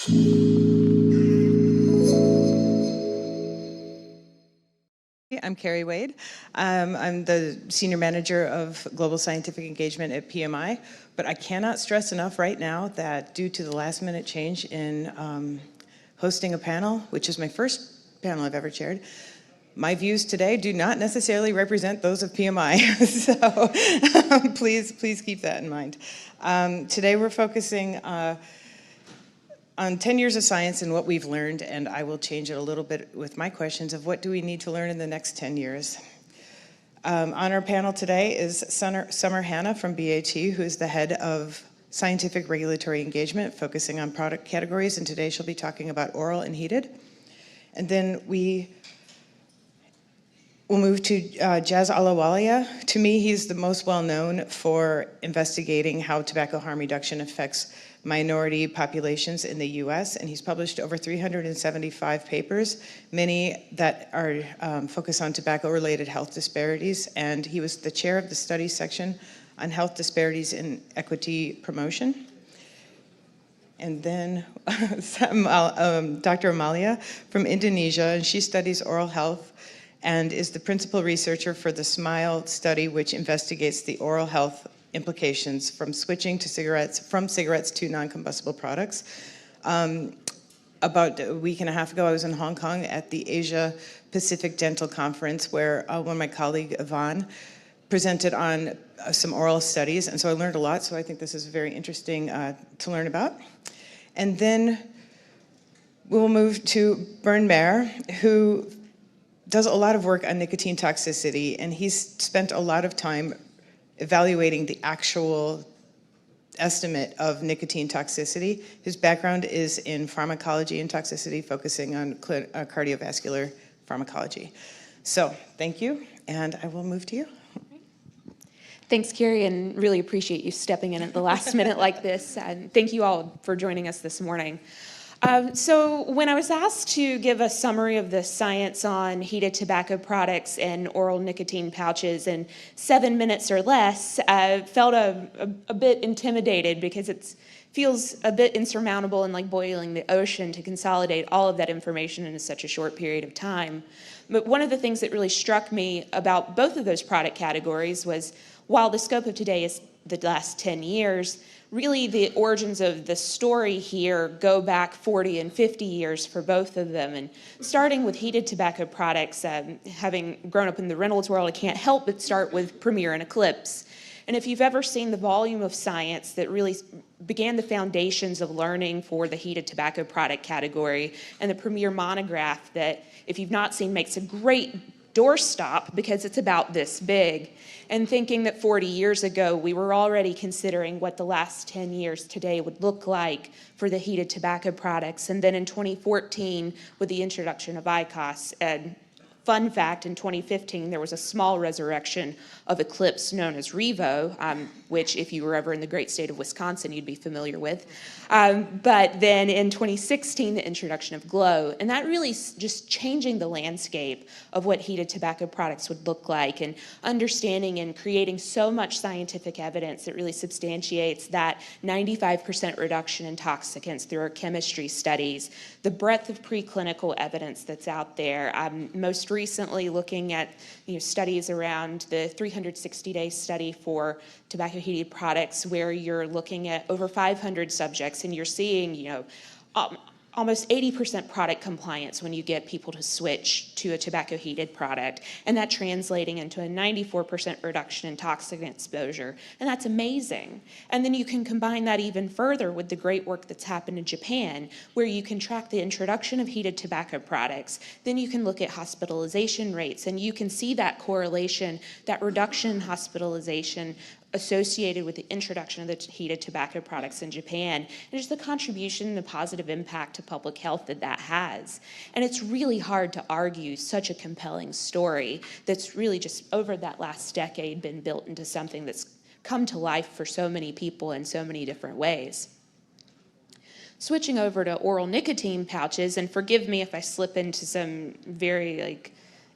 I'm Carrie Wade. I'm the Senior Manager of Global Scientific Engagement at PMI, but I cannot stress enough right now that due to the last minute change in hosting a panel, which is my first panel I've ever chaired, my views today do not necessarily represent those of PMI, so please keep that in mind. Today we're focusing on 10 years of science and what we've learned, and I will change it a little bit with my questions of what do we need to learn in the next 10 years. On our panel today is Summer Hanna from BAT, who is the head of scientific regulatory engagement, focusing on product categories, and today she'll be talking about oral and heated. And then we'll move to Jasjit Ahluwalia. To me, he's the most well-known for investigating how tobacco harm reduction affects minority populations in the US, and he's published over 375 papers, many that are focused on tobacco-related health disparities, and he was the chair of the study section on health disparities in equity promotion. And then Dr. Amaliya from Indonesia, and she studies oral health and is the principal researcher for the SMILE study, which investigates the oral health implications from switching to cigarettes to non-combustible products. About a week and a half ago, I was in Hong Kong at the Asia Pacific Dental Conference, where one of my colleague, Yvonne, presented on some oral studies, and so I learned a lot, so I think this is very interesting to learn about. And then we'll move to Bernd, who does a lot of work on nicotine toxicity, and he's spent a lot of time evaluating the actual estimate of nicotine toxicity. His background is in pharmacology and toxicity, focusing on cardiovascular pharmacology. So thank you, and I will move to you. Thanks, Carrie, and really appreciate you stepping in at the last minute like this, and thank you all for joining us this morning. So when I was asked to give a summary of the science on heated tobacco products and oral nicotine pouches in 7 minutes or less, I felt a bit intimidated because it feels a bit insurmountable and like boiling the ocean to consolidate all of that information in such a short period of time. But one of the things that really struck me about both of those product categories was, while the scope of today is the last 10 years, really the origins of the story here go back 40 and 50 years for both of them. And starting with heated tobacco products, having grown up in the Reynolds world, I can't help but start with Premier and Eclipse. And if you've ever seen the volume of science that really began the foundations of learning for the heated tobacco product category, and the Premier monograph that, if you've not seen, makes a great doorstop because it's about this big. And thinking that 40 years ago, we were already considering what the last 10 years today would look like for the heated tobacco products. And then in 2014, with the introduction of IQOS, and fun fact, in 2015, there was a small resurrection of Eclipse known as Revo, which if you were ever in the great state of Wisconsin, you'd be familiar with. But then in 2016, the introduction of Glow, and that really just changing the landscape of what heated tobacco products would look like, and understanding and creating so much scientific evidence that really substantiates that 95% reduction in toxicants through our chemistry studies, the breadth of preclinical evidence that's out there. Most recently looking at studies around the 360-day study for tobacco heated products, where you're looking at over 500 subjects and you're seeing almost 80% product compliance when you get people to switch to a tobacco heated product, and that translating into a 94% reduction in toxicant exposure, and that's amazing. And then you can combine that even further with the great work that's happened in Japan, where you can track the introduction of heated tobacco products. Then you can look at hospitalization rates, and you can see that correlation, that reduction in hospitalization associated with the introduction of the heated tobacco products in Japan, and just the contribution and the positive impact to public health that that has. And it's really hard to argue such a compelling story that's really just over that last decade been built into something that's come to life for so many people in so many different ways. Switching over to oral nicotine pouches, and forgive me if I slip into some very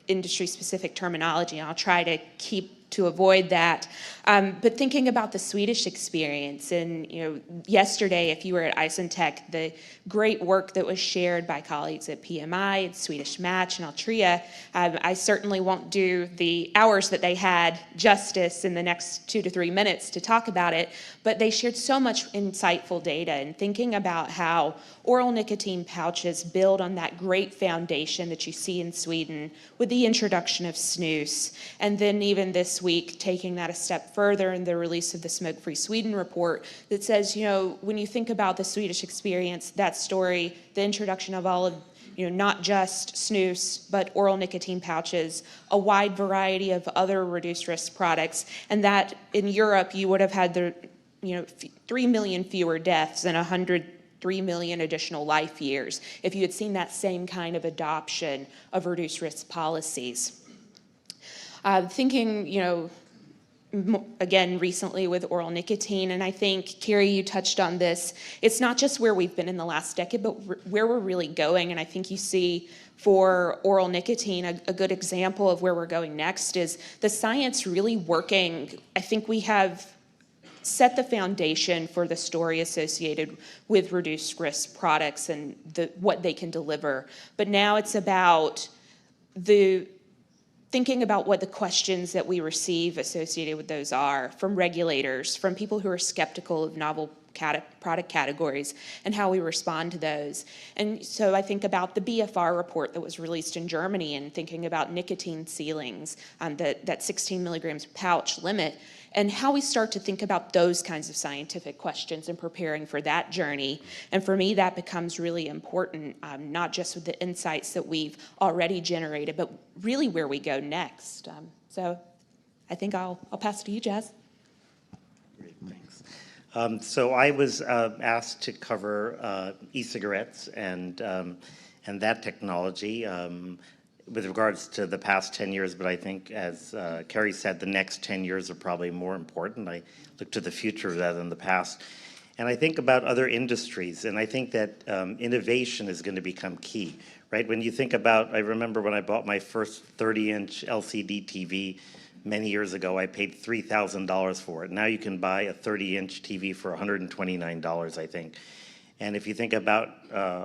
industry-specific terminology, I'll try to keep to avoid that. But thinking about the Swedish experience, and yesterday, if you were at Isentech, the great work that was shared by colleagues at PMI, at Swedish Match, and Altria, I certainly won't do the hours that they had justice in the next 2 to 3 minutes to talk about it, but they shared so much insightful data, and thinking about how oral nicotine pouches build on that great foundation that you see in Sweden with the introduction of snus, and then even this week taking that a step further in the release of the Smoke-Free Sweden report that says, when you think about the Swedish experience, that story, the introduction of all of not just snus, but oral nicotine pouches, a wide variety of other reduced risk products, and that in Europe you would have had 3 million fewer deaths and 103 million additional life years if you had seen that same kind of adoption of reduced risk policies. Thinking, again, recently with oral nicotine, and I think, Carrie, you touched on this, it's not just where we've been in the last decade, but where we're really going, and I think you see for oral nicotine, a good example of where we're going next is the science really working. I think we have set the foundation for the story associated with reduced risk products and what they can deliver, but now it's about thinking about what the questions that we receive associated with those are from regulators, from people who are skeptical of novel product categories, and how we respond to those. And so I think about the BFR report that was released in Germany and thinking about nicotine ceilings, that 16 milligrams pouch limit, and how we start to think about those kinds of scientific questions and preparing for that journey. And for me, that becomes really important, not just with the insights that we've already generated, but really where we go next. So I think I'll pass it to you, Jazz. Great, thanks. So I was asked to cover e-cigarettes and that technology. With regards to the past 10 years, but I think, as Carrie said, the next 10 years are probably more important. I look to the future rather than the past. And I think about other industries, and I think that innovation is going to become key, right? When you think about, I remember when I bought my first 30-inch LCD TV many years ago, I paid $3,000 for it. Now you can buy a 30-inch TV for $129, I think. And if you think about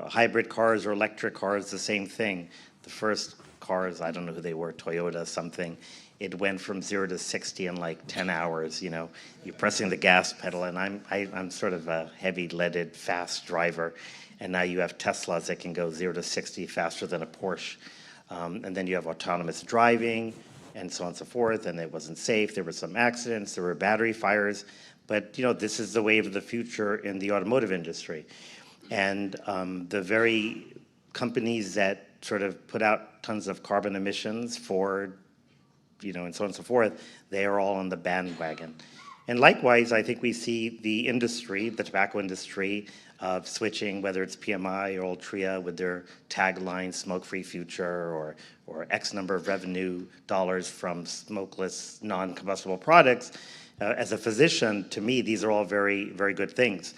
hybrid cars or electric cars, the same thing. The first cars, I don't know who they were, Toyota something, it went from 0 to 60 in like 10 hours, you're pressing the gas pedal, and I'm sort of a heavy leaded fast driver, and now you have Teslas that can go 0 to 60 faster than a Porsche, and then you have autonomous driving and so on and so forth, and it wasn't safe, there were some accidents, there were battery fires, but this is the wave of the future in the automotive industry, and the very companies that sort of put out tons of carbon emissions, Ford, and so on and so forth, they are all on the bandwagon. And likewise, I think we see the industry, the tobacco industry, switching, whether it's PMI or Altria with their tagline, smoke-free future, or X number of revenue dollars from smokeless, non-combustible products. As a physician, to me, these are all very, very good things.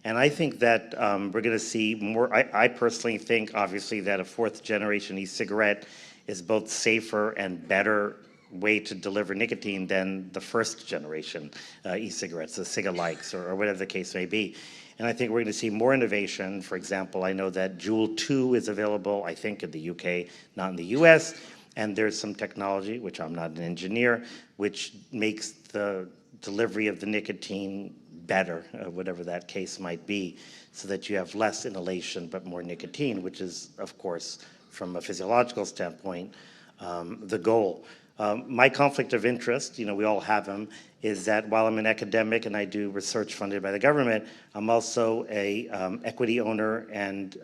And I think that we're going to see more. I personally think, obviously, that a fourth generation e-cigarette is both safer and better way to deliver nicotine than the first generation e-cigarettes, the Cigalikes, or whatever the case may be. And I think we're going to see more innovation. For example, I know that Juul 2 is available, I think, in the UK, not in the US. And there's some technology, which I'm not an engineer, which makes the delivery of the nicotine better, whatever that case might be, so that you have less inhalation but more nicotine, which is, of course, from a physiological standpoint, the goal. My conflict of interest, we all have them, is that while I'm an academic and I do research funded by the government, I'm also a equity owner and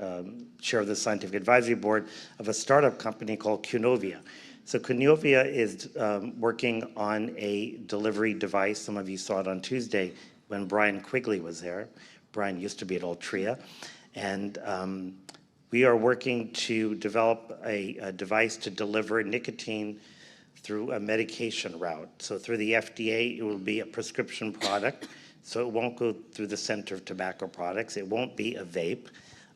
chair of the scientific advisory board of a startup company called Cunovia. So Cunovia is working on a delivery device. Some of you saw it on Tuesday when Brian Quigley was there. Brian used to be at Altria. And we are working to develop a device to deliver nicotine through a medication route. So through the FDA, it will be a prescription product. So it won't go through the Center of Tobacco Products. It won't be a vape.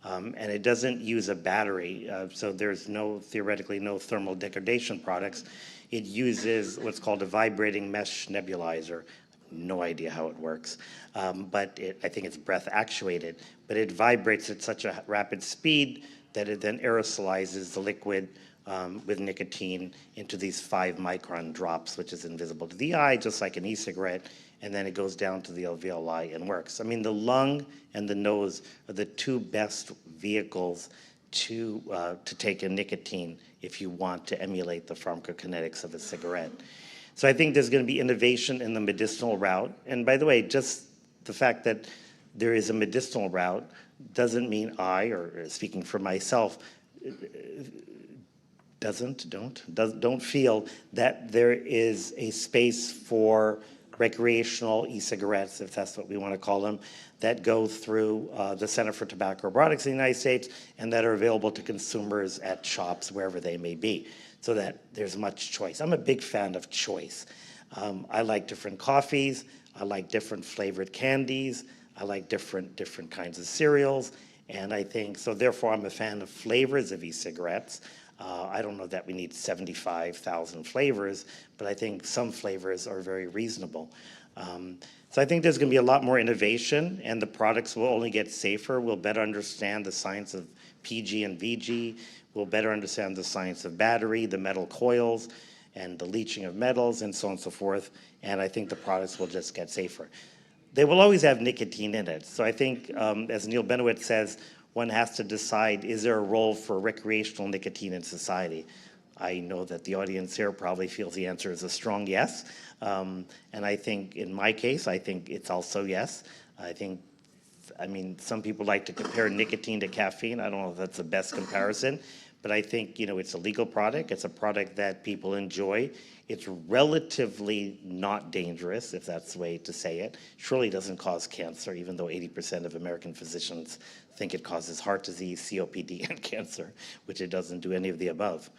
And it doesn't use a battery. So there's theoretically no thermal degradation products. It uses what's called a vibrating mesh nebulizer. No idea how it works, but I think it's breath actuated, but it vibrates at such a rapid speed that it then aerosolizes the liquid with nicotine into these 5-micron drops, which is invisible to the eye, just like an e-cigarette, and then it goes down to the alveoli and works. I mean, the lung and the nose are the two best vehicles to take in nicotine if you want to emulate the pharmacokinetics of a cigarette. So I think there's going to be innovation in the medicinal route. And by the way, just the fact that there is a medicinal route doesn't mean I, or speaking for myself, don't feel that there is a space for recreational e-cigarettes, if that's what we want to call them, that go through the Center for Tobacco Products in the United States and that are available to consumers at shops, wherever they may be, so that there's much choice. I'm a big fan of choice. I like different coffees. I like different flavored candies. I like different kinds of cereals. And I think, so therefore I'm a fan of flavors of e-cigarettes. I don't know that we need 75,000 flavors, but I think some flavors are very reasonable. So I think there's going to be a lot more innovation, and the products will only get safer. We'll better understand the science of PG and VG. We'll better understand the science of battery, the metal coils, and the leaching of metals, and so on and so forth. And I think the products will just get safer. They will always have nicotine in it. So I think, as Neil Benowitz says, one has to decide, is there a role for recreational nicotine in society? I know that the audience here probably feels the answer is a strong yes. And I think in my case, I think it's also yes. I mean, some people like to compare nicotine to caffeine. I don't know if that's the best comparison, but I think, you know, it's a legal product. It's a product that people enjoy. It's relatively not dangerous, if that's the way to say it. Surely doesn't cause cancer, even though 80% of American physicians think it causes heart disease, COPD, and cancer, which it doesn't do any of the above.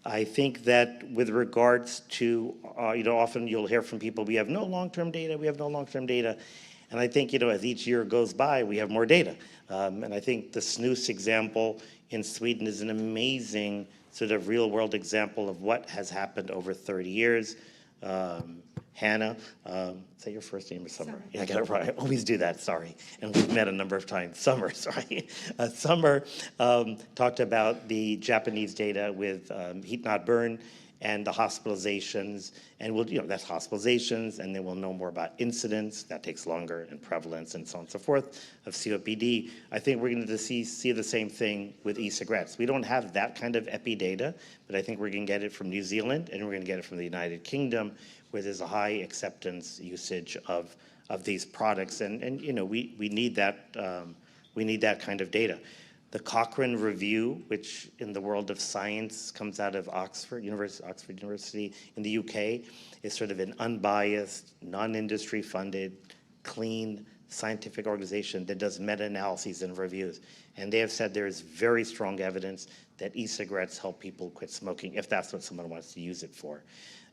I think that with regards to, you know, often you'll hear from people, we have no long-term data, we have no long-term data. And I think, you know, as each year goes by, we have more data. And I think the snus example in Sweden is an amazing sort of real-world example of what has happened over 30 years. Hanna, is that your first name or Summer? Summer. Yeah, I got it right. I always do that, sorry. And we've met a number of times. Summer, sorry. Summer talked about the Japanese data with heat not burn and the hospitalizations, and we'll, you know, that's hospitalizations, and then we'll know more about incidence, that takes longer, and prevalence, and so on and so forth, of COPD. I think we're going to see the same thing with e-cigarettes. We don't have that kind of epi data, but I think we're going to get it from New Zealand, and we're going to get it from the United Kingdom, where there's a high acceptance usage of these products, and you know, we need that kind of data. The Cochrane Review, which in the world of science comes out of Oxford University in the UK, is sort of an unbiased, non-industry funded, clean scientific organization that does meta-analyses and reviews. And they have said there is very strong evidence that e-cigarettes help people quit smoking, if that's what someone wants to use it for.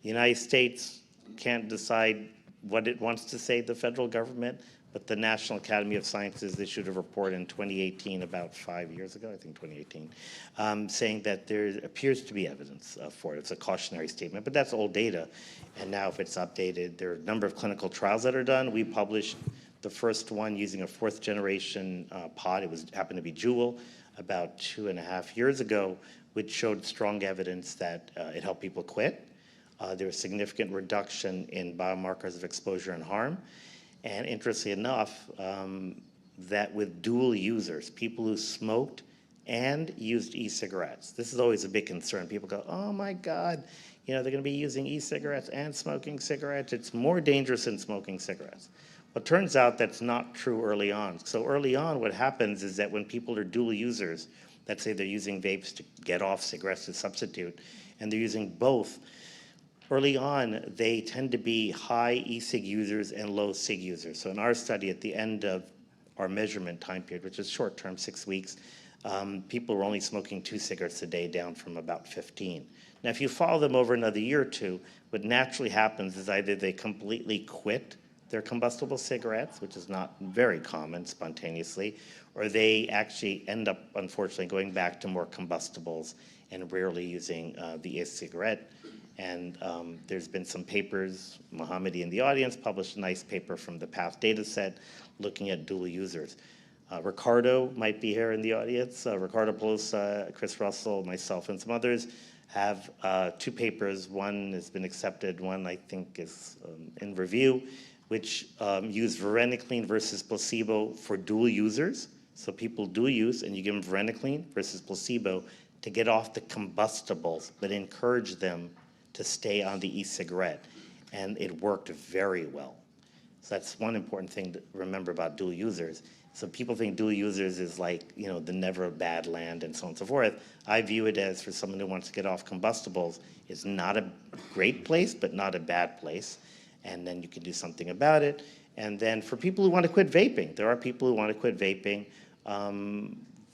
The United States can't decide what it wants to say, the federal government, but the National Academy of Sciences issued a report in 2018, about 5 years ago, I think 2018, saying that there appears to be evidence for it. It's a cautionary statement, but that's old data. And now if it's updated, there are a number of clinical trials that are done. We published the first one using a 4th generation pod. It happened to be Juul about 2.5 years ago, which showed strong evidence that it helped people quit. There was significant reduction in biomarkers of exposure and harm. And interestingly enough, that with dual users, people who smoked and used e-cigarettes, this is always a big concern. People go, oh my God, you know, they're going to be using e-cigarettes and smoking cigarettes. It's more dangerous than smoking cigarettes. Well, it turns out that's not true early on. So early on, what happens is that when people are dual users, let's say they're using vapes to get off cigarettes to substitute, and they're using both, early on, they tend to be high e-cig users and low cig users. So in our study, at the end of our measurement time period, which is short term, 6 weeks, people were only smoking 2 cigarettes a day, down from about 15. Now, if you follow them over another year or two, what naturally happens is either they completely quit their combustible cigarettes, which is not very common spontaneously, or they actually end up, unfortunately, going back to more combustibles and rarely using the e-cigarette. And there's been some papers, Mohammadi in the audience published a nice paper from the PATH data set looking at dual users. Ricardo might be here in the audience. Ricardo Pelosa, Chris Russell, myself, and some others have 2 papers. One has been accepted, one I think is in review, which use varenicline versus placebo for dual users. So people dual use, and you give them varenicline versus placebo to get off the combustibles, but encourage them to stay on the e-cigarette. And it worked very well. So that's one important thing to remember about dual users. So people think dual users is like, you know, the never bad land and so on and so forth. I view it as, for someone who wants to get off combustibles, it's not a great place, but not a bad place. And then you can do something about it. And then for people who want to quit vaping, there are people who want to quit vaping.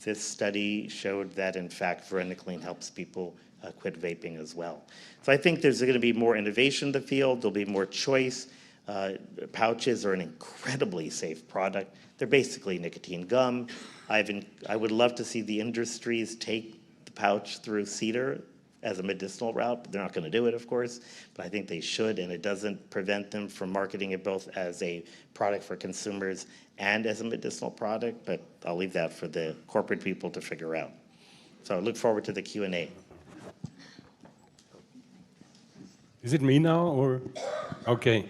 This study showed that, in fact, varenicline helps people quit vaping as well. So I think there's going to be more innovation in the field. There'll be more choice. Pouches are an incredibly safe product. They're basically nicotine gum. I would love to see the industries take the pouch through cedar as a medicinal route, but they're not going to do it, of course. But I think they should, and it doesn't prevent them from marketing it both as a product for consumers and as a medicinal product, but I'll leave that for the corporate people to figure out. So I look forward to the Q&A. Is it me now, or? Okay.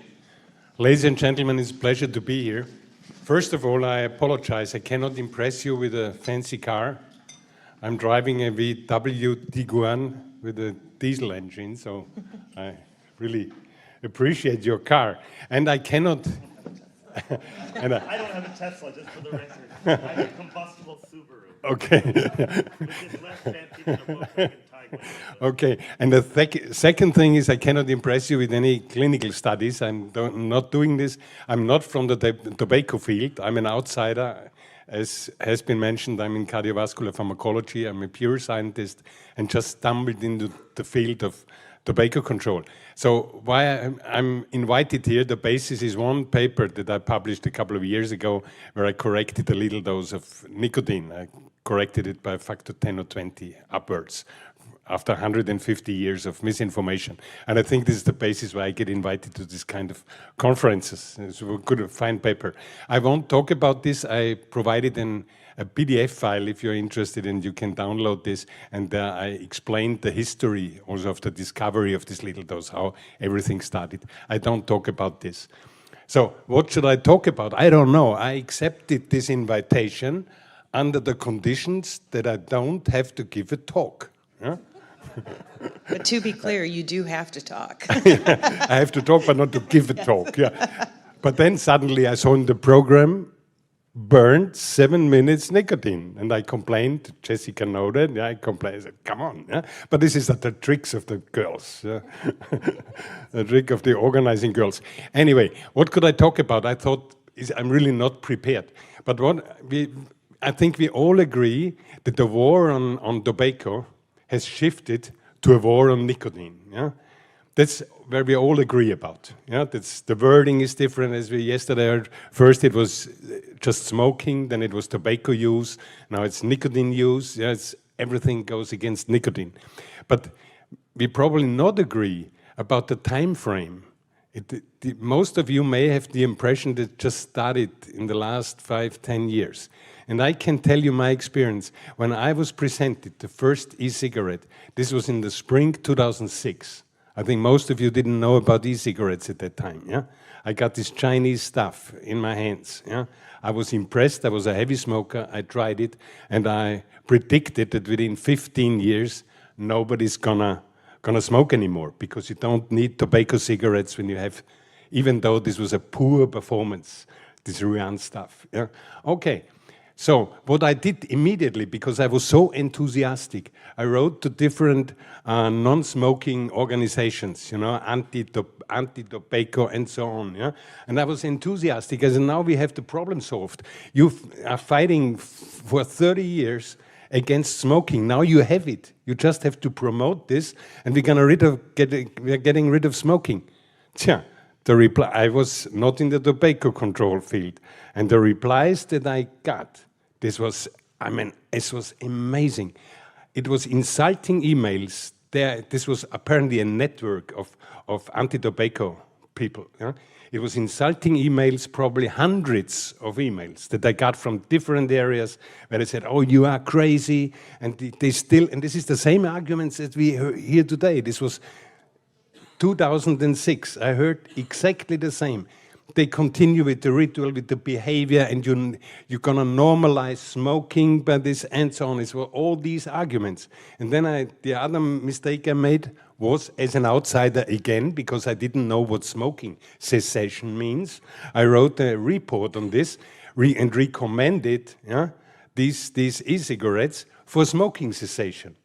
Ladies and gentlemen, it's a pleasure to be here. First of all, I apologize. I cannot impress you with a fancy car. I'm driving a VW Tiguan with a diesel engine, so I really appreciate your car. And I cannot... and I don't have a Tesla, just for the record. I have a combustible Subaru. Okay. Which is less fancy than a Volkswagen Tiguan. Okay, and the second thing is I cannot impress you with any clinical studies. I'm not doing this. I'm not from the tobacco field. I'm an outsider. As has been mentioned, I'm in cardiovascular pharmacology. I'm a pure scientist and just stumbled into the field of tobacco control. So why I'm invited here, the basis is one paper that I published a couple of years ago where I corrected a little dose of nicotine. I corrected it by a factor 10 or 20 upwards after 150 years of misinformation. And I think this is the basis why I get invited to this kind of conferences. It's a good, fine paper. I won't talk about this. I provided a PDF file if you're interested, and you can download this. And I explained the history also of the discovery of this little dose, how everything started. I don't talk about this. So what should I talk about? I don't know. I accepted this invitation under the conditions that I don't have to give a talk. Yeah? But to be clear, you do have to talk. I have to talk, but not to give a talk. Yeah. But then suddenly I saw in the program, Bernd, 7 minutes nicotine. And I complained, Jessica noted, I complained, I said, come on. Yeah? But this is the tricks of the girls. Yeah? The trick of the organizing girls. Anyway, what could I talk about? I thought, I'm really not prepared. But I think we all agree that the war on tobacco has shifted to a war on nicotine. Yeah? That's where we all agree about. Yeah? The wording is different, as we yesterday heard. First it was just smoking, then it was tobacco use, now it's nicotine use. Yeah? Everything goes against nicotine. But we probably not agree about the time frame. Most of you may have the impression that it just started in the last 5-10 years. And I can tell you my experience. When I was presented the first e-cigarette, this was in the spring 2006. I think most of you didn't know about e-cigarettes at that time. Yeah? I got this Chinese stuff in my hands. Yeah? I was impressed. I was a heavy smoker. I tried it. And I predicted that within 15 years, nobody's gonna smoke anymore, because you don't need tobacco cigarettes when you have, even though this was a poor performance, this Ruan stuff. Yeah? Okay. So what I did immediately, because I was so enthusiastic, I wrote to different non-smoking organizations, you know, anti-tobacco and so on. Yeah? And I was enthusiastic, as now we have the problem solved. You are fighting for 30 years against smoking. Now you have it. You just have to promote this, and we're getting rid of smoking. Tja. The reply, I was not in the tobacco control field, and the replies that I got, it was amazing. it was insulting emails. This was apparently a network of anti-tobacco people. Yeah? It was insulting emails, probably hundreds of emails that I got from different areas where they said, oh, you are crazy. And they still, and this is the same arguments that we hear today. This was 2006. I heard exactly the same. They continue with the ritual, with the behavior, and you're going to normalize smoking by this and so on. It's all these arguments. And then the other mistake I made was, as an outsider again, because I didn't know what smoking cessation means, I wrote a report on this and recommended these e-cigarettes for smoking cessation.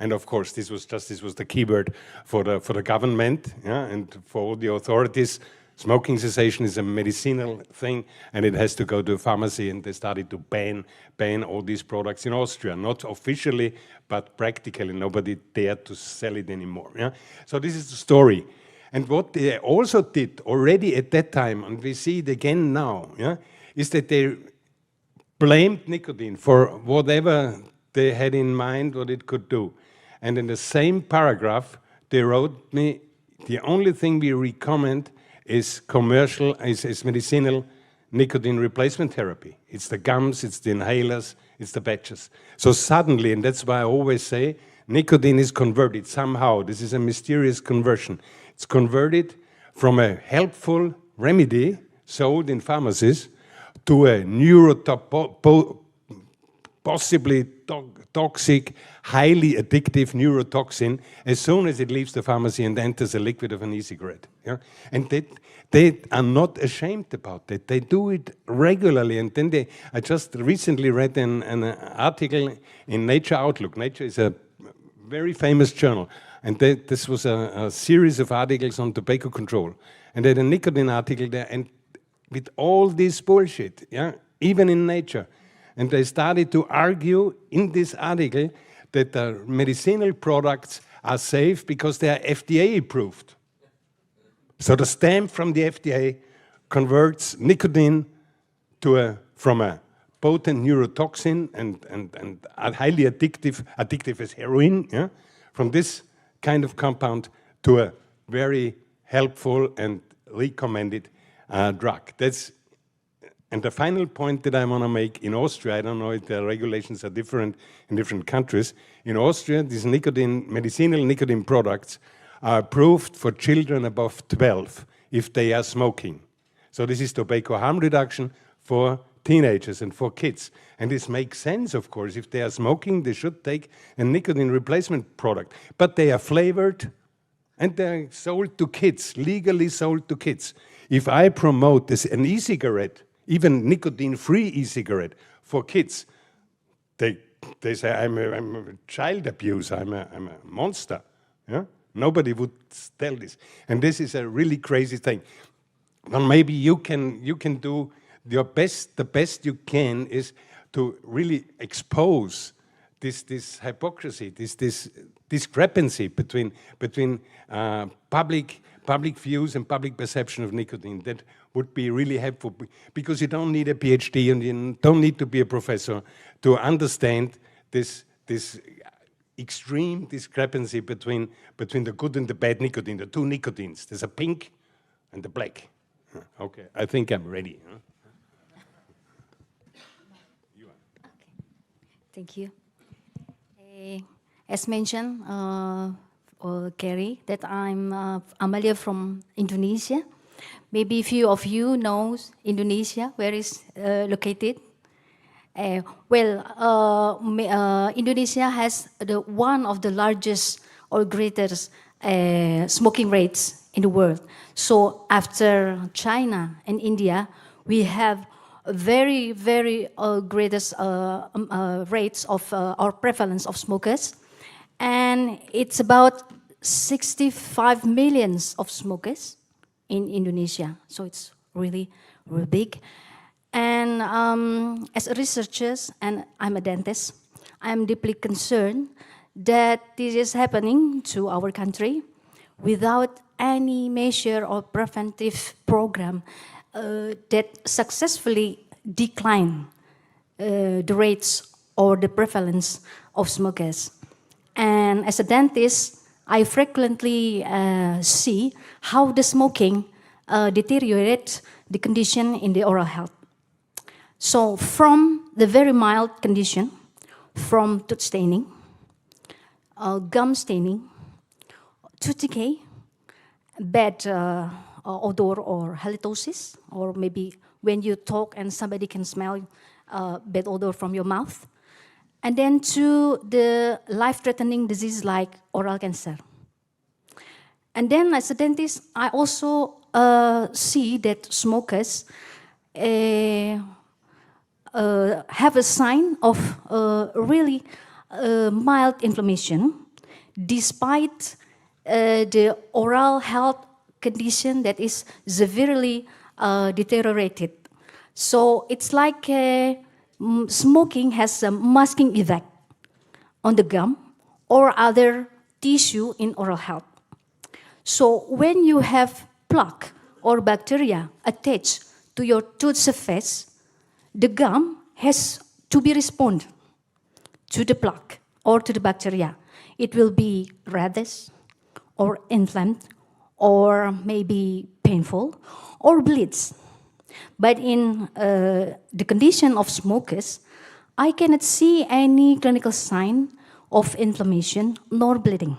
And of course, this was the keyword for the government and for all the authorities. Smoking cessation is a medicinal thing, and it has to go to a pharmacy, and they started to ban all these products in Austria. Not officially, but practically. Nobody dared to sell it anymore. Yeah? So this is the story. And what they also did already at that time, and we see it again now, is that they blamed nicotine for whatever they had in mind, what it could do. And in the same paragraph, they wrote me, the only thing we recommend is medicinal nicotine replacement therapy. It's the gums, it's the inhalers, it's the patches. So suddenly, and that's why I always say, nicotine is converted somehow. This is a mysterious conversion. It's converted from a helpful remedy sold in pharmacies to a possibly toxic, highly addictive neurotoxin as soon as it leaves the pharmacy and enters a liquid of an e-cigarette. Yeah? And they are not ashamed about it. They do it regularly. And then I just recently read an article in Nature Outlook. Nature is a very famous journal. And this was a series of articles on tobacco control. And they had a nicotine article there, and with all this bullshit, even in Nature. And they started to argue in this article that the medicinal products are safe because they are FDA approved. So the stamp from the FDA converts nicotine from a potent neurotoxin and highly addictive as heroin, from this kind of compound to a very helpful and recommended drug. And the final point that I want to make, in Austria, I don't know if the regulations are different in different countries. In Austria, these medicinal nicotine products are approved for children above 12 if they are smoking. So this is tobacco harm reduction for teenagers and for kids. And this makes sense, of course. If they are smoking, they should take a nicotine replacement product. But they are flavored and they're sold to kids, legally sold to kids. If I promote an e-cigarette, even nicotine-free e-cigarette for kids, they say I'm a child abuser, I'm a monster. Yeah? Nobody would tell this, and this is a really crazy thing. Well, maybe you can do your best. The best you can is to really expose this hypocrisy, this discrepancy between public views and public perception of nicotine. That would be really helpful, because you don't need a PhD and you don't need to be a professor to understand this extreme discrepancy between the good and the bad nicotine, the two nicotines. There's a pink and the black. Okay, I think I'm ready. Huh? Okay. Thank you. As mentioned, Gary, that I'm Amaliya from Indonesia. Maybe a few of you know Indonesia, where is located. Indonesia has one of the largest or greatest smoking rates in the world. So after China and India, we have very, very greatest rates of our prevalence of smokers. And it's about 65 million of smokers in Indonesia. So it's really, really big. And as a researcher, and I'm a dentist, I'm deeply concerned that this is happening to our country without any measure or preventive program that successfully decline the rates or the prevalence of smokers. And as a dentist, I frequently see how the smoking deteriorates the condition in the oral health. So from the very mild condition, from tooth staining, gum staining, tooth decay, bad odor or halitosis, or maybe when you talk and somebody can smell bad odor from your mouth, and then to the life-threatening disease like oral cancer. And then as a dentist, I also see that smokers have a sign of really mild inflammation despite the oral health condition that is severely deteriorated. So it's like smoking has a masking effect on the gum or other tissue in oral health. So when you have plaque or bacteria attached to your tooth surface, the gum has to be respond to the plaque or to the bacteria. It will be reddish or inflamed or maybe painful or bleeds. But in the condition of smokers, I cannot see any clinical sign of inflammation nor bleeding.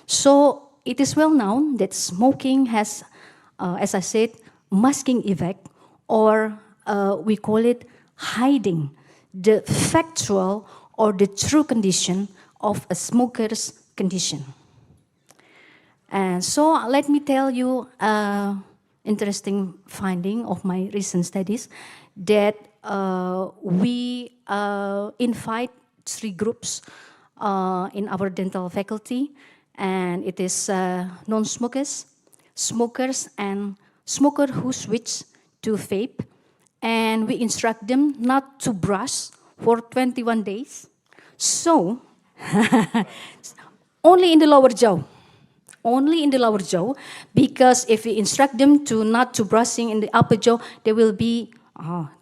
So it is well known that smoking has, as I said, masking effect, or we call it hiding the factual or the true condition of a smoker's condition. And so let me tell you interesting finding of my recent studies that we invite 3 groups in our dental faculty, and it is non-smokers, smokers, and smokers who switch to vape, and we instruct them not to brush for 21 days. So, only in the lower jaw. Only in the lower jaw, because if we instruct them to not to brushing in the upper jaw, they will be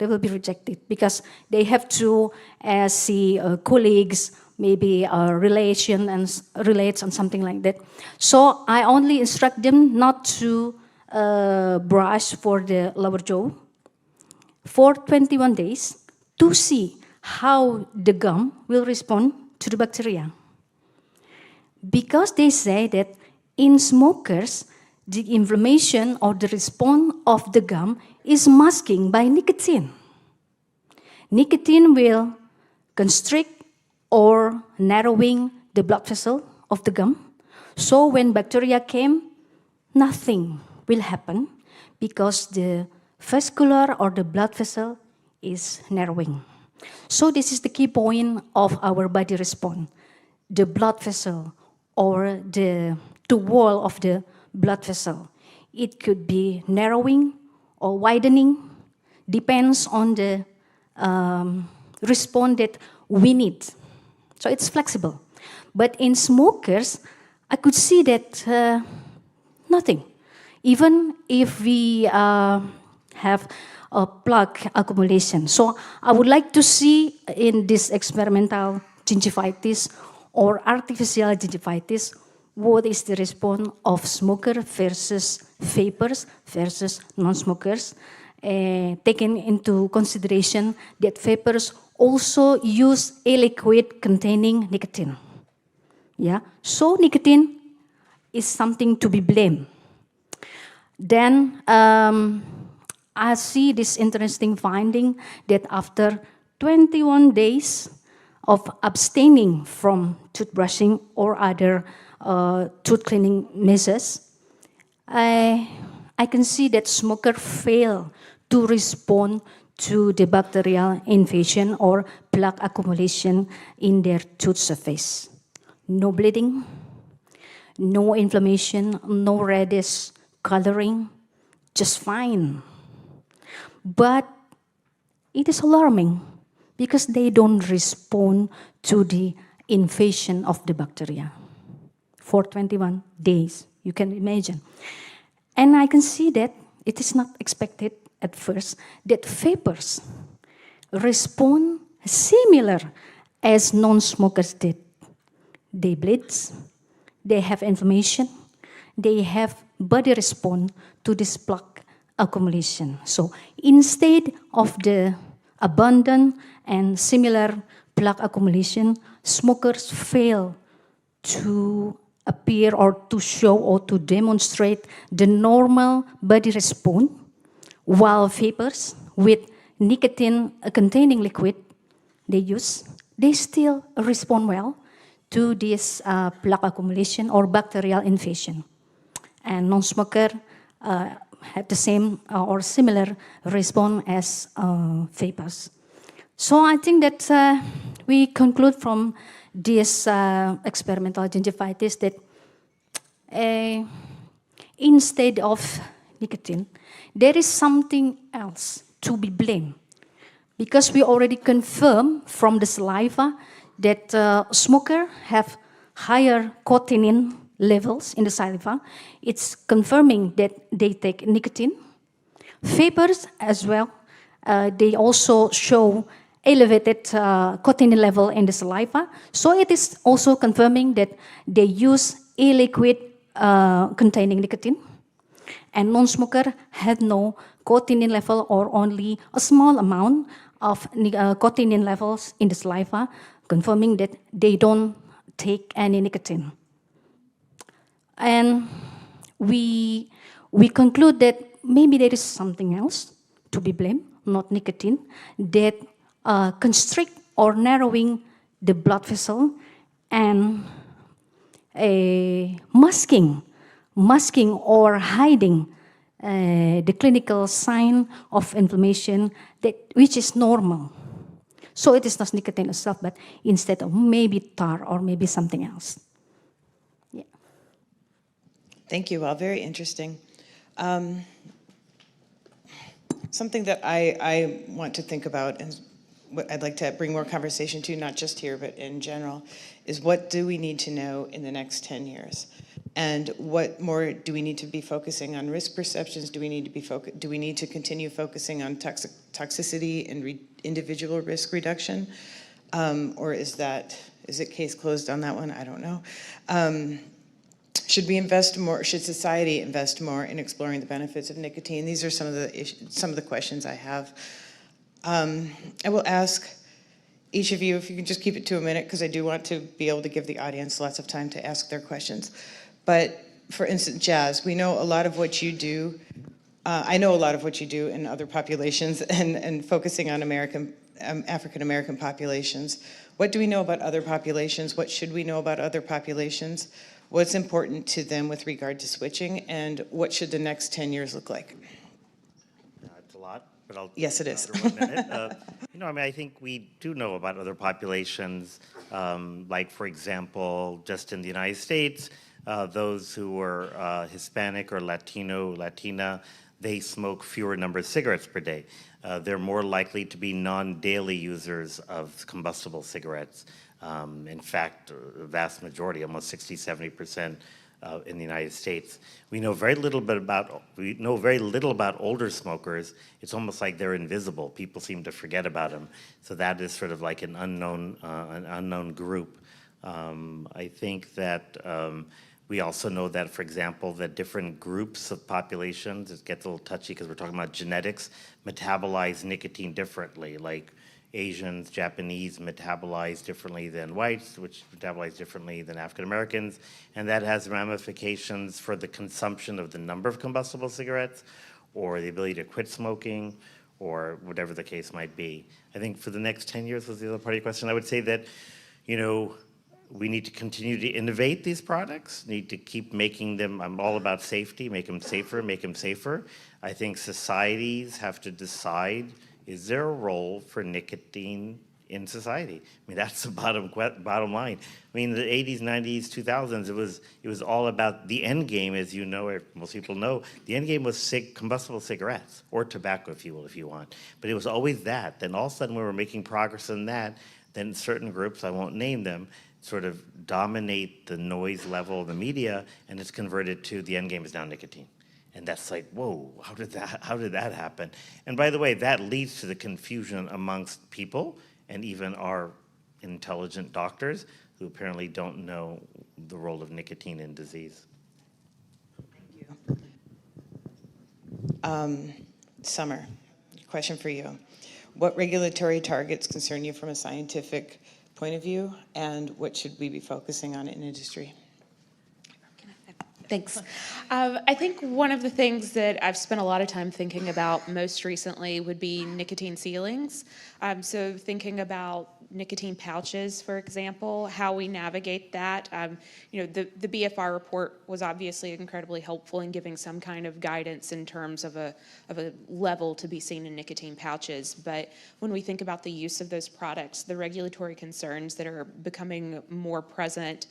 rejected because they have to see colleagues, maybe relation and relates and something like that. So I only instruct them not to brush for the lower jaw for 21 days to see how the gum will respond to the bacteria. Because they say that in smokers, the inflammation or the response of the gum is masking by nicotine. Nicotine will constrict or narrowing the blood vessel of the gum. So when bacteria came, nothing will happen because the vascular or the blood vessel is narrowing. So this is the key point of our body response. The blood vessel or the wall of the blood vessel. It could be narrowing or widening, depends on the response that we need. So it's flexible. But in smokers, I could see that nothing. Even if we have a plaque accumulation. So I would like to see in this experimental gingivitis or artificial gingivitis, what is the response of smoker versus vapors versus non-smokers, taking into consideration that vapors also use a liquid containing nicotine. Yeah, so nicotine is something to be blamed. Then I see this interesting finding that after 21 days of abstaining from toothbrushing or other tooth cleaning measures, I can see that smokers fail to respond to the bacterial invasion or plaque accumulation in their tooth surface. No bleeding, no inflammation, no reddish coloring, just fine. But it is alarming because they don't respond to the invasion of the bacteria for 21 days, you can imagine. And I can see that it is not expected at first that vapors respond similar as non-smokers did. they bleed, they have inflammation, they have body response to this plaque accumulation. So instead of the abundant and similar plaque accumulation, smokers fail to appear or to show or to demonstrate the normal body response, while vapors with nicotine-containing liquid they use, they still respond well to this plaque accumulation or bacterial invasion. And non-smoker have the same or similar response as vapors. So I think that we conclude from this experimental gingivitis that instead of nicotine, there is something else to be blamed. Because we already confirmed from the saliva that smokers have higher cotinine levels in the saliva. It's confirming that they take nicotine. Vapors as well, they also show elevated cotinine level in the saliva. So it is also confirming that they use e-liquid containing nicotine. And non-smoker had no cotinine level or only a small amount of cotinine levels in the saliva, confirming that they don't take any nicotine. And we conclude that maybe there is something else to be blamed, not nicotine, that constrict or narrowing the blood vessel and masking or hiding the clinical sign of inflammation which is normal. So it is not nicotine itself, but instead of maybe tar or maybe something else. Yeah. Thank you all, very interesting. Something that I want to think about and what I'd like to bring more conversation to, not just here, but in general, is what do we need to know in the next 10 years? And what more do we need to be focusing on risk perceptions? Do we need to continue focusing on toxicity and individual risk reduction? Or is it case closed on that one? I don't know. Should we invest more? Should society invest more in exploring the benefits of nicotine? These are some of the questions I have. I will ask each of you if you can just keep it to a minute, because I do want to be able to give the audience lots of time to ask their questions. But for instance, Jazz, we know a lot of what you do. I know a lot of what you do in other populations and focusing on African-American populations. What do we know about other populations? What should we know about other populations? What's important to them with regard to switching? And what should the next 10 years look like? It's a lot, but I'll... Yes, it is. I think we do know about other populations, like, for example, just in the United States, those who are Hispanic or Latina, they smoke fewer number of cigarettes per day. They're more likely to be non-daily users of combustible cigarettes. In fact, the vast majority, almost 60, 70% in the United States. We know very little about older smokers. It's almost like they're invisible. People seem to forget about them. So that is sort of like an unknown group. I think that we also know that, for example, that different groups of populations, it gets a little touchy because we're talking about genetics, metabolize nicotine differently. Like Asians, Japanese metabolize differently than whites, which metabolize differently than African Americans, and that has ramifications for the consumption of the number of combustible cigarettes, or the ability to quit smoking, or whatever the case might be. I think for the next 10 years was the other part of your question. I would say that, we need to continue to innovate these products, need to keep making them, I'm all about safety, make them safer. I think societies have to decide, is there a role for nicotine in society? I mean, that's the bottom line. I mean, in the 80s, 90s, 2000s, it was all about the end game, as you know, or most people know. The end game was combustible cigarettes, or tobacco, if you will, if you want. But it was always that. Then all of a sudden, we were making progress in that. Then certain groups, I won't name them, sort of dominate the noise level of the media, and it's converted to the end game is now nicotine. And that's like, whoa, how did that happen? And by the way, that leads to the confusion amongst people and even our intelligent doctors who apparently don't know the role of nicotine in disease. Summer, question for you. What regulatory targets concern you from a scientific point of view, and what should we be focusing on in industry? Thanks. I think one of the things that I've spent a lot of time thinking about most recently would be nicotine ceilings. So thinking about nicotine pouches, for example, how we navigate that. The BFR report was obviously incredibly helpful in giving some kind of guidance in terms of a level to be seen in nicotine pouches. But when we think about the use of those products, the regulatory concerns that are becoming more present,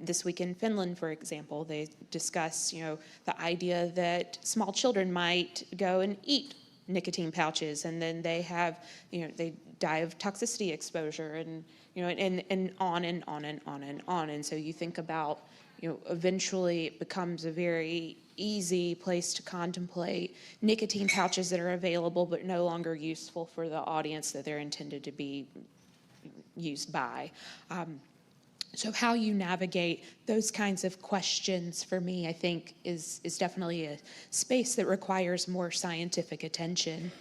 this week in Finland, for example, they discuss, the idea that small children might go and eat nicotine pouches, and then they have, they die of toxicity exposure, and and on and on and on and on. And so you think about, eventually it becomes a very easy place to contemplate nicotine pouches that are available but no longer useful for the audience that they're intended to be used by. So how you navigate those kinds of questions, for me, I think is definitely a space that requires more scientific attention.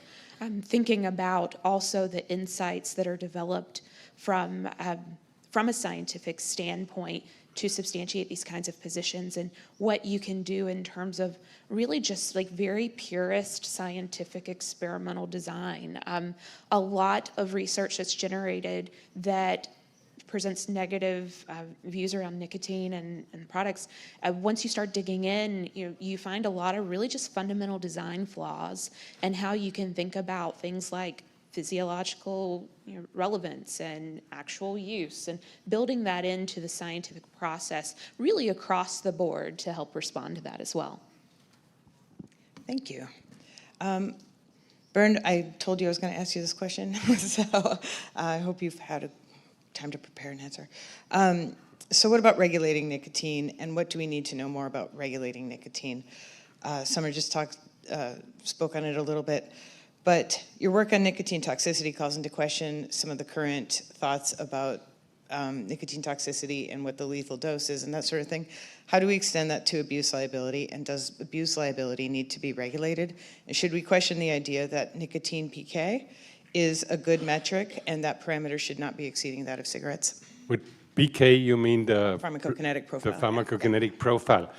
I'm thinking about also the insights that are developed from a scientific standpoint to substantiate these kinds of positions, and what you can do in terms of really just like very purist scientific experimental design. A lot of research that's generated that presents negative views around nicotine and products. Once you start digging in, you find a lot of really just fundamental design flaws, and how you can think about things like physiological relevance and actual use, and building that into the scientific process really across the board to help respond to that as well. Thank you. Bernd, I told you I was going to ask you this question, so I hope you've had time to prepare an answer. So what about regulating nicotine, and what do we need to know more about regulating nicotine? Summer just spoke on it a little bit, but your work on nicotine toxicity calls into question some of the current thoughts about nicotine toxicity and what the lethal dose is and that sort of thing. How do we extend that to abuse liability, and does abuse liability need to be regulated? And should we question the idea that nicotine PK is a good metric and that parameter should not be exceeding that of cigarettes? With PK, you mean the Pharmacokinetic profile. The pharmacokinetic profile.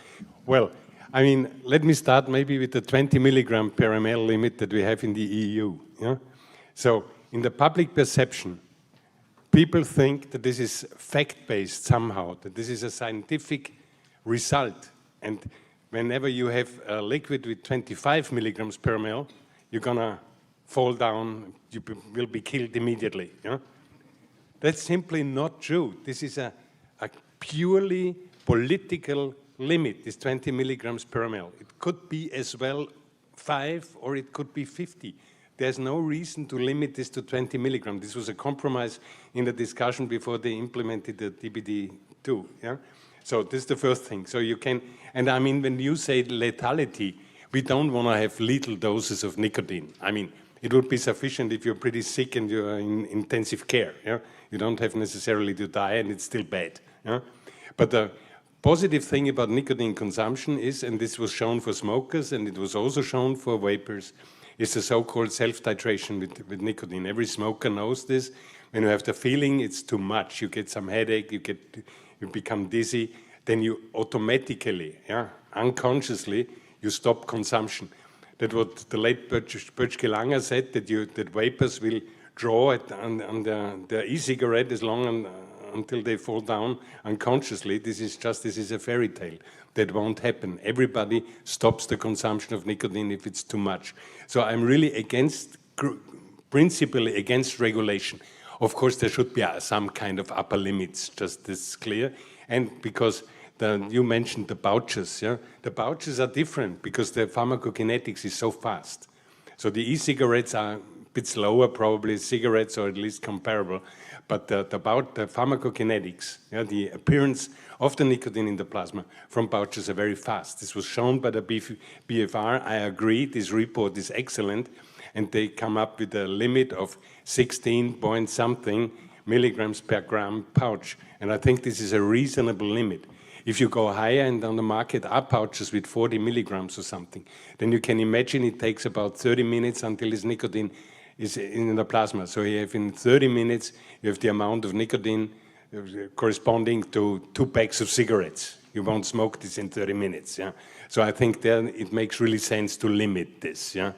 Well, I mean, let me start maybe with the 20 milligram per ml limit that we have in the EU. Yeah? So in the public perception, people think that this is fact-based somehow, that this is a scientific result. And whenever you have a liquid with 25 milligrams per ml, you're going to fall down, you will be killed immediately. Yeah? That's simply not true. This is a purely political limit, this 20 milligrams per ml. It could be as well 5 or it could be 50. There's no reason to limit this to 20 milligrams. This was a compromise in the discussion before they implemented the TBD2. Yeah? So this is the first thing. So you can, and I mean, when you say lethality, we don't want to have lethal doses of nicotine. I mean, it would be sufficient if you're pretty sick and you're in intensive care. Yeah? You don't have necessarily to die, and it's still bad. Yeah? But the positive thing about nicotine consumption is, and this was shown for smokers and it was also shown for vapers, is the so-called self-titration with nicotine. Every smoker knows this. When you have the feeling it's too much, you get some headache, you become dizzy, then you automatically, unconsciously, you stop consumption. That's what the late Böttcher-Langer said, that vapers will draw it on the e-cigarette as long until they fall down unconsciously. This is a fairy tale. That won't happen. Everybody stops the consumption of nicotine if it's too much. So I'm really principally against regulation. Of course, there should be some kind of upper limits, just this clear. And because you mentioned the pouches, yeah? The pouches are different because the pharmacokinetics is so fast. So the e-cigarettes are a bit slower, probably cigarettes, or at least comparable. But about the pharmacokinetics, the appearance of the nicotine in the plasma from pouches are very fast. This was shown by the BFR. I agree, this report is excellent, and they come up with a limit of 16 point something milligrams per gram pouch. And I think this is a reasonable limit. If you go higher and on the market are pouches with 40 milligrams or something, then you can imagine it takes about 30 minutes until this nicotine is in the plasma. So you have in 30 minutes, you have the amount of nicotine corresponding to 2 packs of cigarettes. You won't smoke this in 30 minutes. Yeah? So I think then it makes really sense to limit this. Yeah?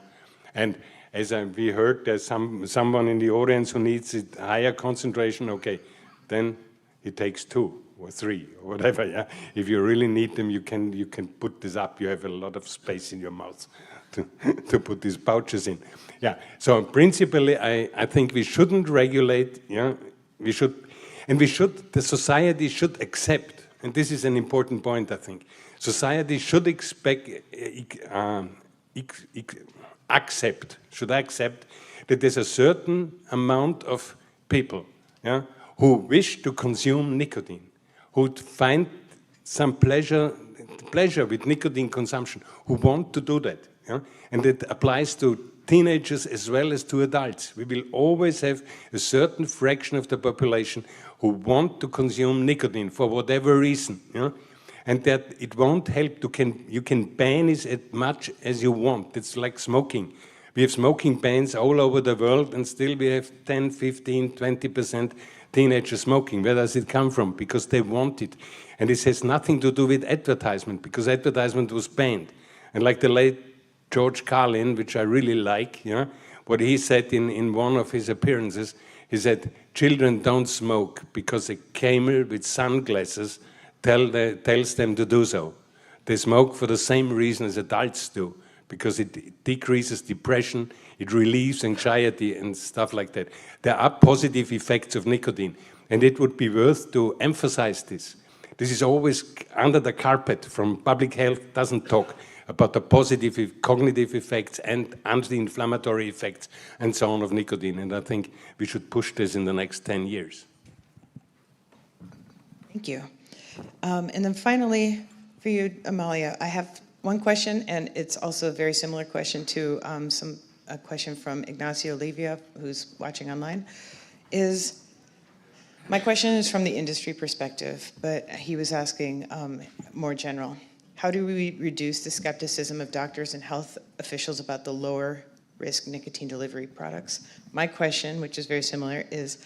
And as we heard, there's someone in the audience who needs it higher concentration. Okay, then it takes 2 or 3 or whatever. Yeah, if you really need them, you can put this up. You have a lot of space in your mouth to put these pouches in. Yeah. So principally, I think we shouldn't regulate. Yeah, we should, and the society should accept. And this is an important point. I think society should accept that there's a certain amount of people, yeah, who wish to consume nicotine, who find some pleasure with nicotine consumption, who want to do that. Yeah? And it applies to teenagers as well as to adults. We will always have a certain fraction of the population who want to consume nicotine for whatever reason. Yeah? And that it won't help. You can ban it as much as you want. It's like smoking. We have smoking bans all over the world, and still we have 10, 15, 20% teenagers smoking. Where does it come from? Because they want it. And this has nothing to do with advertisement, because advertisement was banned. And like the late George Carlin, which I really like, yeah, what he said in one of his appearances, he said, children don't smoke because a camel with sunglasses tells them to do so. They smoke for the same reason as adults do, because it decreases depression, it relieves anxiety and stuff like that. There are positive effects of nicotine, and it would be worth to emphasize this. This is always under the carpet. From public health doesn't talk about the positive cognitive effects and anti-inflammatory effects and so on of nicotine, and I think we should push this in the next 10 years. Thank you. And then finally, for you, Amaliya, I have one question, and it's also a very similar question to a question from Ignacio Livia, who's watching online. My question is from the industry perspective, but he was asking more general. How do we reduce the skepticism of doctors and health officials about the lower risk nicotine delivery products? My question, which is very similar, is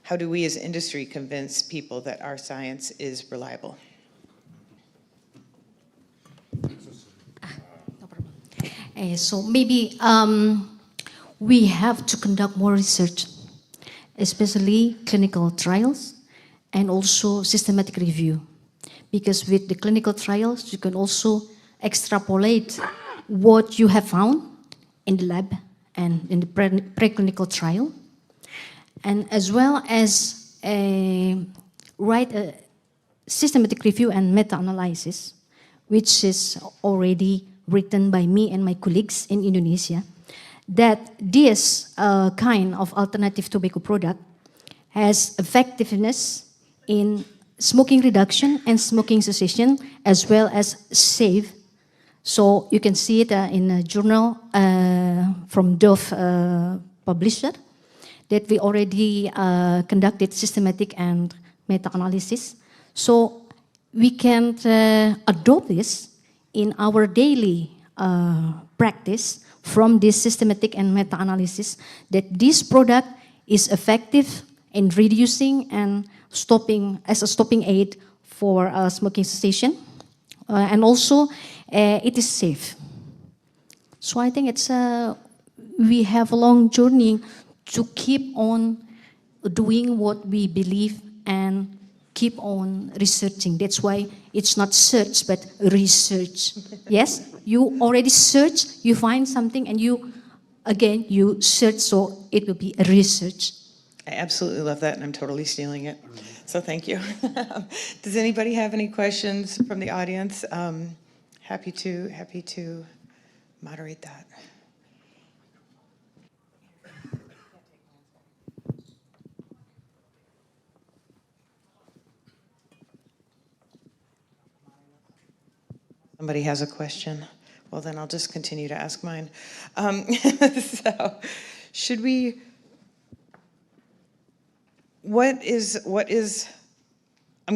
how do we as industry convince people that our science is reliable? No problem. So maybe we have to conduct more research, especially clinical trials and also systematic review. Because with the clinical trials, you can also extrapolate what you have found in the lab and in the preclinical trial, and as well as write a systematic review and meta-analysis, which is already written by me and my colleagues in Indonesia, that this kind of alternative tobacco product has effectiveness in smoking reduction and smoking cessation, as well as safe. So you can see it in a journal from Dove publisher that we already conducted systematic and meta-analysis. So we can adopt this in our daily practice from this systematic and meta-analysis, that this product is effective in reducing and stopping as a stopping aid for smoking cessation, and also it is safe. So I think it's we have a long journey to keep on doing what we believe and keep on researching. That's why it's not search but research. Yes, you already search, you find something, and you search, so it will be a research. I absolutely love that, and I'm totally stealing it. So thank you. Does anybody have any questions from the audience? Happy to moderate that. Somebody has a question? Well, then I'll just continue to ask mine. So, should we I'm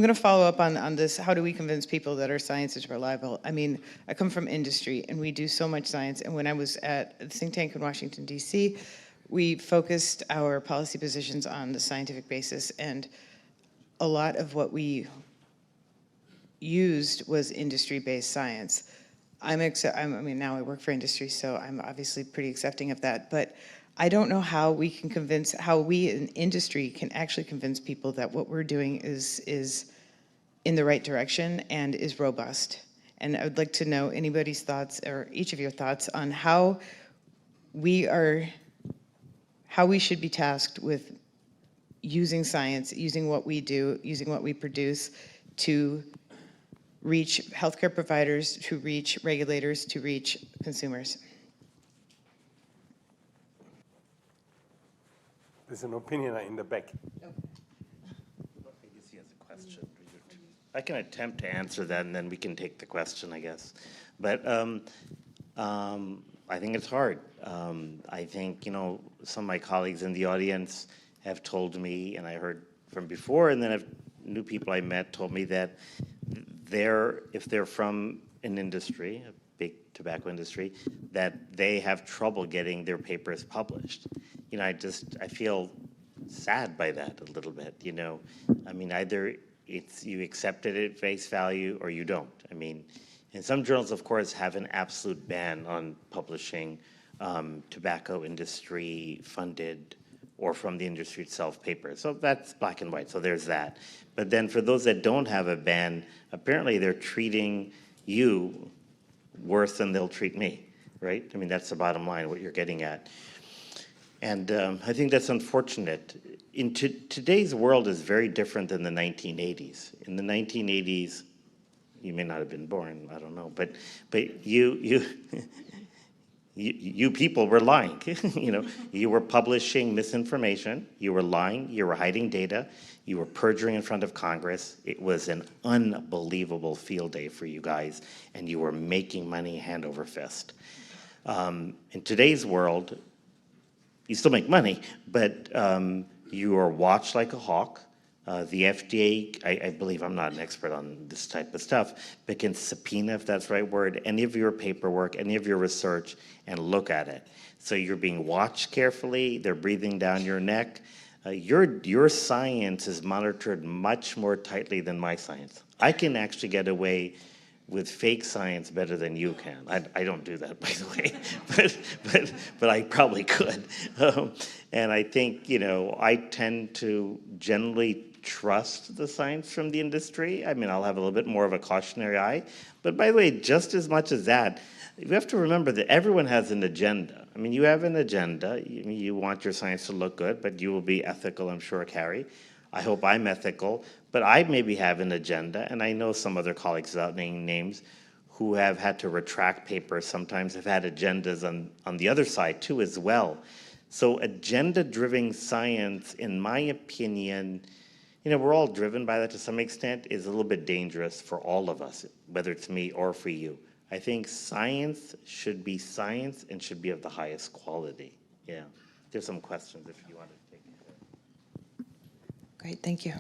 going to follow up on this. How do we convince people that our science is reliable? I mean, I come from industry, and we do so much science. And when I was at the think tank in Washington, D.C., we focused our policy positions on the scientific basis, and a lot of what we used was industry-based science. I mean, now I work for industry, so I'm obviously pretty accepting of that, but I don't know how we in industry can actually convince people that what we're doing is in the right direction and is robust. And I would like to know anybody's thoughts, or each of your thoughts, on how we should be tasked with using science, using what we do, using what we produce to reach healthcare providers, to reach regulators, to reach consumers. There's an opinion in the back. I guess he has a question. I can attempt to answer that, and then we can take the question, I guess. But I think it's hard. I think, some of my colleagues in the audience have told me, and I heard from before, and then new people I met told me that if they're from an industry, a big tobacco industry, that they have trouble getting their papers published. I feel sad by that a little bit, I mean, either you accept it at face value or you don't. I mean, and some journals, of course, have an absolute ban on publishing tobacco industry funded or from the industry itself papers. So that's black and white, so there's that. But then for those that don't have a ban, apparently they're treating you worse than they'll treat me, right? I mean, that's the bottom line, what you're getting at. And I think that's unfortunate. Today's world is very different than the 1980s. In the 1980s, you may not have been born, I don't know, but you people were lying. You were publishing misinformation, you were lying, you were hiding data, you were perjuring in front of Congress. It was an unbelievable field day for you guys, and you were making money hand over fist. In today's world, you still make money, but you are watched like a hawk. The FDA, I believe, I'm not an expert on this type of stuff, but can subpoena, if that's the right word, any of your paperwork, any of your research, and look at it. So you're being watched carefully, they're breathing down your neck. Your science is monitored much more tightly than my science. I can actually get away with fake science better than you can. I don't do that, by the way, but I probably could. And I think, I tend to generally trust the science from the industry. I mean, I'll have a little bit more of a cautionary eye. But by the way, just as much as that, you have to remember that everyone has an agenda. I mean, you have an agenda. You want your science to look good, but you will be ethical, I'm sure, Carrie. I hope I'm ethical, but I maybe have an agenda, and I know some other colleagues, without naming names, who have had to retract papers, sometimes have had agendas on the other side too as well. So agenda-driven science, in my opinion, we're all driven by that to some extent, is a little bit dangerous for all of us, whether it's me or for you. I think science should be science and should be of the highest quality. Yeah, there's some questions if you want to take it. Great, thank you.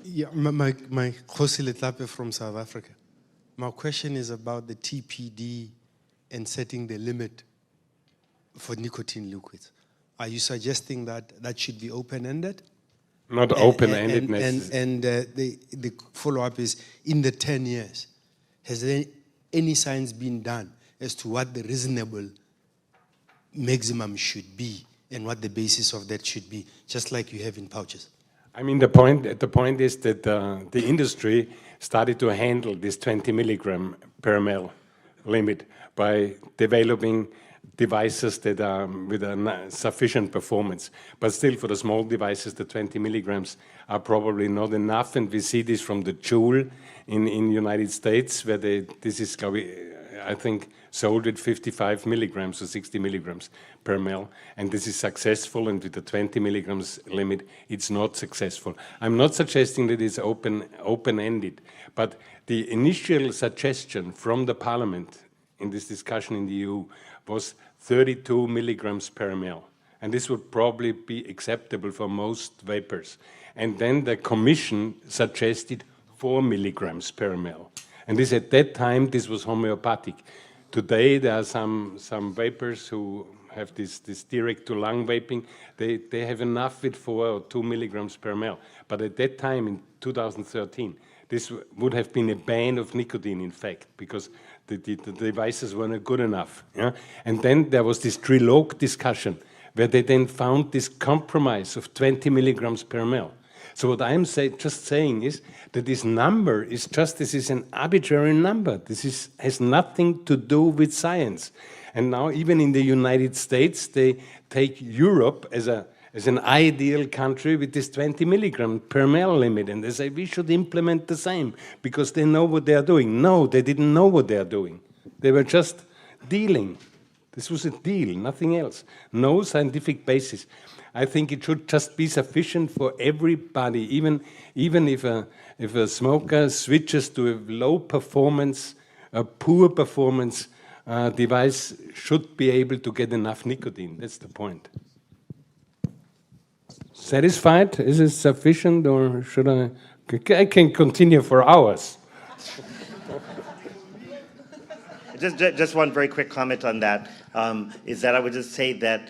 Yeah, my Khosi Letlape from South Africa. My question is about the TPD and setting the limit for nicotine liquids. Are you suggesting that that should be open-ended? Not open-ended. And the follow-up is, in the 10 years, has there any science been done as to what the reasonable maximum should be and what the basis of that should be, just like you have in pouches? I mean, the point is that the industry started to handle this 20 milligram per ml limit by developing devices that are with a sufficient performance. But still, for the small devices, the 20 milligrams are probably not enough. And we see this from the Juul in United States, where this is, I think, sold at 55 milligrams or 60 milligrams per ml. And this is successful, and with the 20 milligrams limit, it's not successful. I'm not suggesting that it's open-ended, but the initial suggestion from the Parliament in this discussion in the EU was 32 milligrams per ml. and this would probably be acceptable for most vapors. And then the commission suggested 4 milligrams per ml. And this, at that time, this was homeopathic. Today, there are some vapors who have this direct-to-lung vaping. They have enough with 4 or 2 milligrams per ml. But at that time, in 2013, this would have been a ban of nicotine, in fact, because the devices were not good enough. Yeah? And then there was this trilogue discussion, where they then found this compromise of 20 milligrams per ml. So what I'm just saying is that this number is just, this is an arbitrary number. This has nothing to do with science. And now even in the United States, they take Europe as an ideal country with this 20 milligram per ml limit. And they say we should implement the same because they know what they are doing. No, they didn't know what they are doing. They were just dealing. This was a deal, nothing else. No scientific basis. I think it should just be sufficient for everybody, even if a smoker switches to a low performance, a poor performance device, should be able to get enough nicotine. That's the point. Satisfied? Is it sufficient, or should I? I can continue for hours. Just one very quick comment on that, is that I would just say that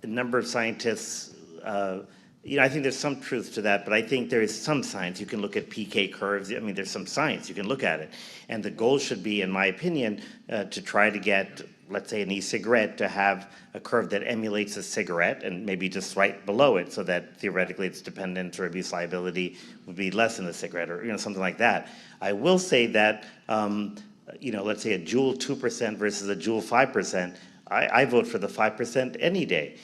a number of scientists, I think there's some truth to that, but I think there is some science. You can look at PK curves. I mean, there's some science. You can look at it. And the goal should be, in my opinion, to try to get, let's say, an e-cigarette to have a curve that emulates a cigarette and maybe just right below it so that theoretically its dependence or abuse liability would be less than the cigarette, or something like that. I will say that, let's say a Juul 2% versus a Juul 5%, I vote for the 5% any day.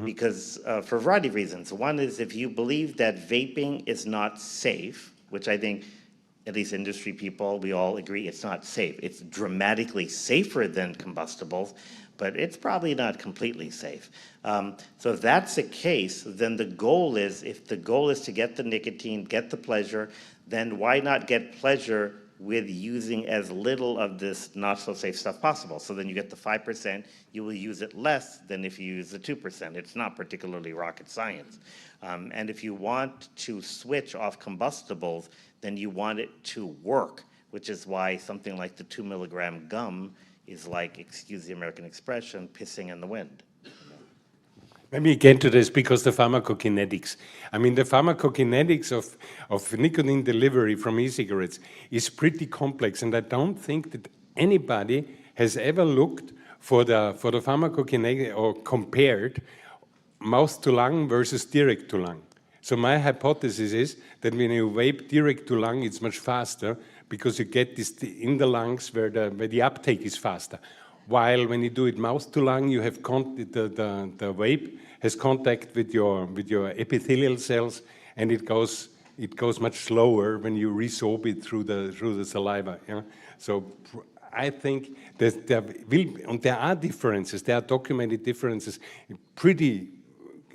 Because for a variety of reasons. One is if you believe that vaping is not safe, which I think at least industry people, we all agree it's not safe. It's dramatically safer than combustibles, but it's probably not completely safe. So if that's the case, then the goal is, if the goal is to get the nicotine, get the pleasure, then why not get pleasure with using as little of this not so safe stuff possible? So then you get the 5%, you will use it less than if you use the 2%. It's not particularly rocket science. And if you want to switch off combustibles, then you want it to work, which is why something like the 2 milligram gum is like, excuse the American expression, pissing in the wind. Let me get to this, because the pharmacokinetics. I mean, the pharmacokinetics of nicotine delivery from e-cigarettes is pretty complex, and I don't think that anybody has ever looked for the pharmacokinetics or compared mouth to lung versus direct to lung. So my hypothesis is that when you vape direct to lung, it's much faster because you get this in the lungs where the uptake is faster. While when you do it mouth to lung, you have the vape has contact with your epithelial cells, and it goes much slower when you resorb it through the saliva. Yeah? So I think that there are differences. There are documented differences, pretty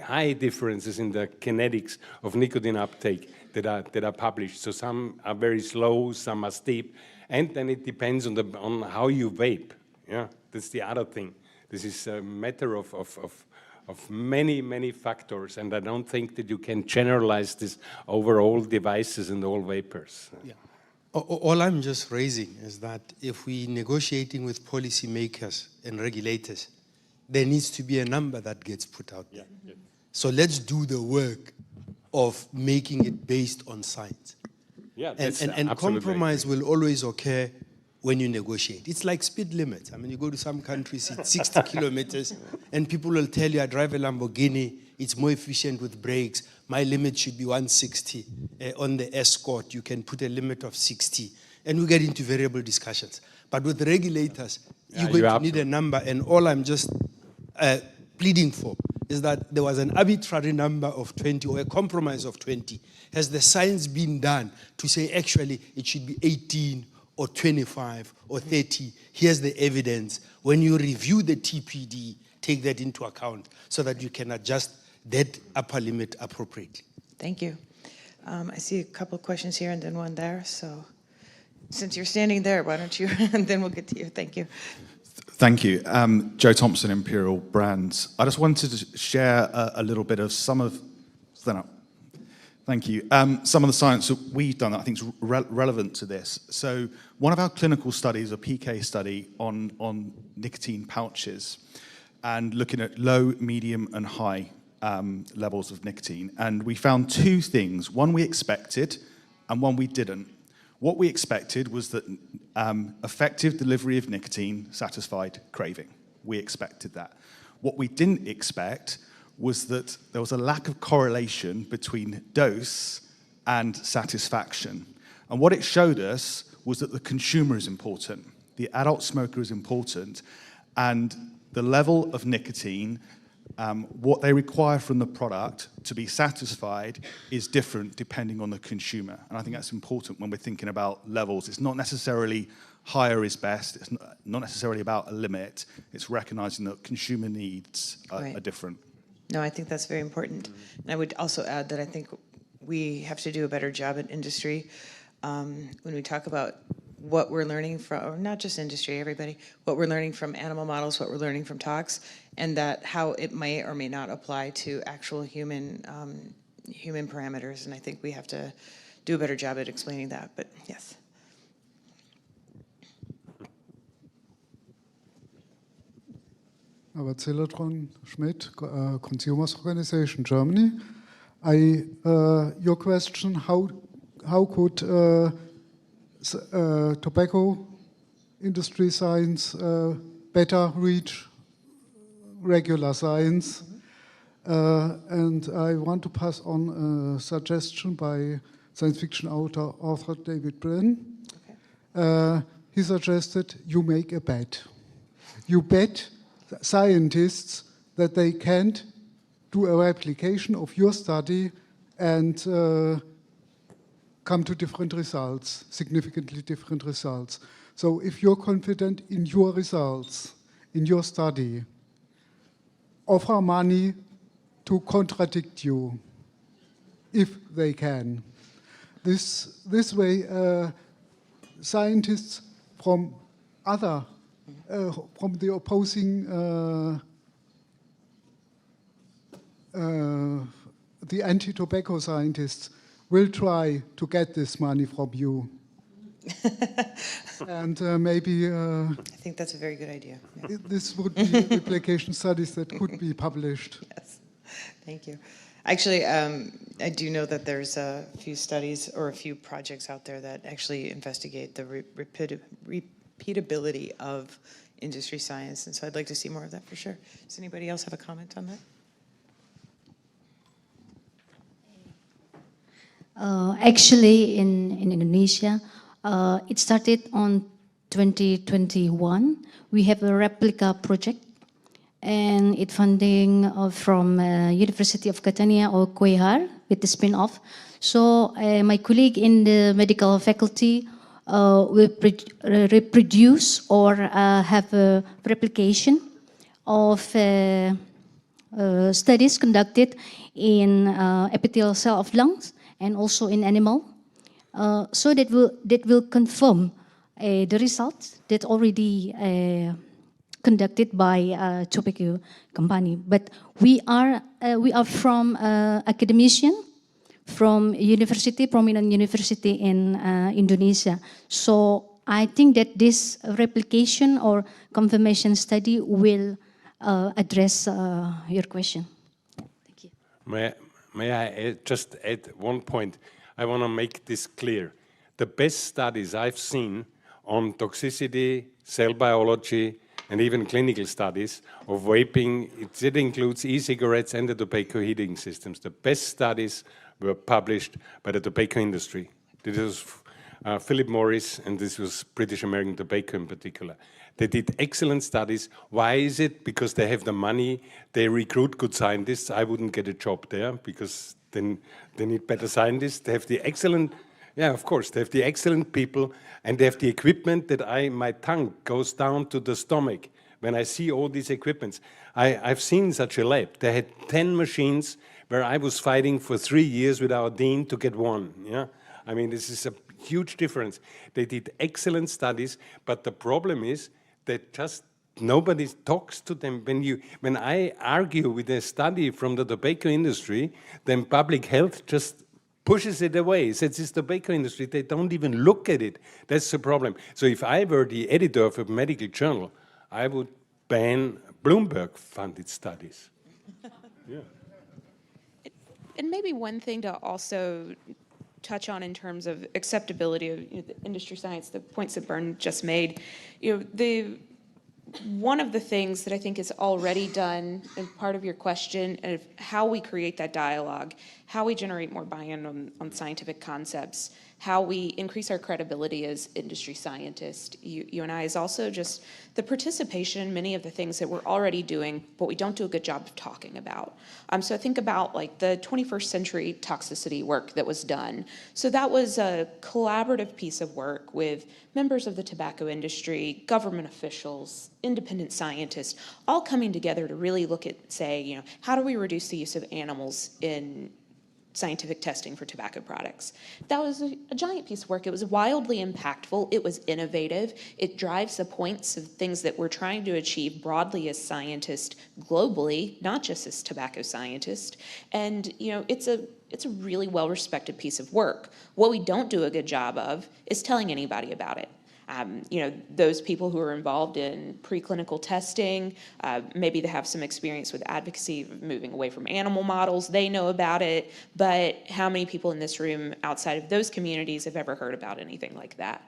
high differences in the kinetics of nicotine uptake that are published. So some are very slow, some are steep, and then it depends on how you vape. Yeah, that's the other thing. This is a matter of many factors, and I don't think that you can generalize this over all devices and all vapors. Yeah. All I'm just raising is that if we're negotiating with policymakers and regulators, there needs to be a number that gets put out there. Yeah. So let's do the work of making it based on science. Yeah, and compromise will always occur when you negotiate. It's like speed limits. I mean, you go to some countries, it's 60 kilometers, and people will tell you, I drive a Lamborghini, it's more efficient with brakes. My limit should be 160. On the Escort, you can put a limit of 60. And we get into variable discussions. But with regulators, you're going to need a number, and all I'm just pleading for is that there was an arbitrary number of 20 or a compromise of 20. Has the science been done to say, actually, it should be 18 or 25 or 30? Here's the evidence. When you review the TPD, take that into account so that you can adjust that upper limit appropriately. Thank you. I see a couple of questions here and then one there. So since you're standing there, why don't you, and then we'll get to you. Thank you. Thank you. Joe Thompson, Imperial Brands. I just wanted to share a little bit of some of... Stand up. Thank you. Some of the science that we've done that I think is relevant to this. So one of our clinical studies, a PK study on nicotine pouches, and looking at low, medium, and high levels of nicotine. And we found two things. One we expected, and one we didn't. What we expected was that effective delivery of nicotine satisfied craving. We expected that. What we didn't expect was that there was a lack of correlation between dose and satisfaction. And what it showed us was that the consumer is important, the adult smoker is important, and the level of nicotine, what they require from the product to be satisfied is different depending on the consumer. And I think that's important when we're thinking about levels. It's not necessarily higher is best, it's not necessarily about a limit, it's recognizing that consumer needs are different. No, I think that's very important. And I would also add that I think we have to do a better job at industry when we talk about what we're learning from, or not just industry, everybody, what we're learning from animal models, what we're learning from talks, and that how it may or may not apply to actual human human parameters. And I think we have to do a better job at explaining that, but yes. Zillertron Schmidt, Consumers Organization, Germany. Your question, how could tobacco industry science better reach regular science? And I want to pass on a suggestion by science fiction author David Brin. Okay. He suggested you make a bet. You bet scientists that they can't do a replication of your study and come to different results, significantly different results. So if you're confident in your results, in your study, offer money to contradict you, if they can. This way, scientists from from the opposing, the anti-tobacco scientists will try to get this money from you. And maybe... I think that's a very good idea. Yeah. This would be replication studies that could be published. Yes, thank you. Actually, I do know that there's a few studies or a few projects out there that actually investigate the repeatability of industry science, and so I'd like to see more of that for sure. Does anybody else have a comment on that? Actually, in Indonesia, it started on 2021. We have a replica project, and it funding from University of Catania or Quehar with the spin-off. So my colleague in the medical faculty will reproduce or have a replication of studies conducted in epithelial cell of lungs and also in animal. So that will confirm the results that already conducted by tobacco company. But we are from academician from university, prominent university in Indonesia. So I think that this replication or confirmation study will address your question. Thank you. May I just add one point? I want to make this clear. The best studies I've seen on toxicity, cell biology, and even clinical studies of vaping, it includes e-cigarettes and the tobacco heating systems. The best studies were published by the tobacco industry. This was Philip Morris, and this was British American Tobacco in particular. They did excellent studies. Why is it? Because they have the money, they recruit good scientists. I wouldn't get a job there because then they need better scientists. They have the excellent, yeah, of course, they have the excellent people, and they have the equipment that my tongue goes down to the stomach when I see all these equipments. I've seen such a lab. They had 10 machines where I was fighting for 3 years with our dean to get one. Yeah, I mean, this is a huge difference. They did excellent studies, but the problem is they just nobody talks to them. When I argue with a study from the tobacco industry, then public health just pushes it away. Says it's the tobacco industry. They don't even look at it. That's the problem. So if I were the editor of a medical journal, I would ban Bloomberg-funded studies. Yeah. And maybe one thing to also touch on in terms of acceptability of the industry science, the points that Bernd just made, one of the things that I think is already done, and part of your question, of how we create that dialogue, how we generate more buy-in on scientific concepts, how we increase our credibility as industry scientists, you and I, is also just the participation in many of the things that we're already doing, but we don't do a good job of talking about. So I think about like the 21st century toxicity work that was done. So that was a collaborative piece of work with members of the tobacco industry, government officials, independent scientists, all coming together to really look at, say, how do we reduce the use of animals in scientific testing for tobacco products. That was a giant piece of work. It was wildly impactful. It was innovative. It drives the points of things that we're trying to achieve broadly as scientists globally, not just as tobacco scientists. And it's a really well-respected piece of work. What we don't do a good job of is telling anybody about it. Those people who are involved in preclinical testing, maybe they have some experience with advocacy, moving away from animal models, they know about it, but how many people in this room outside of those communities have ever heard about anything like that?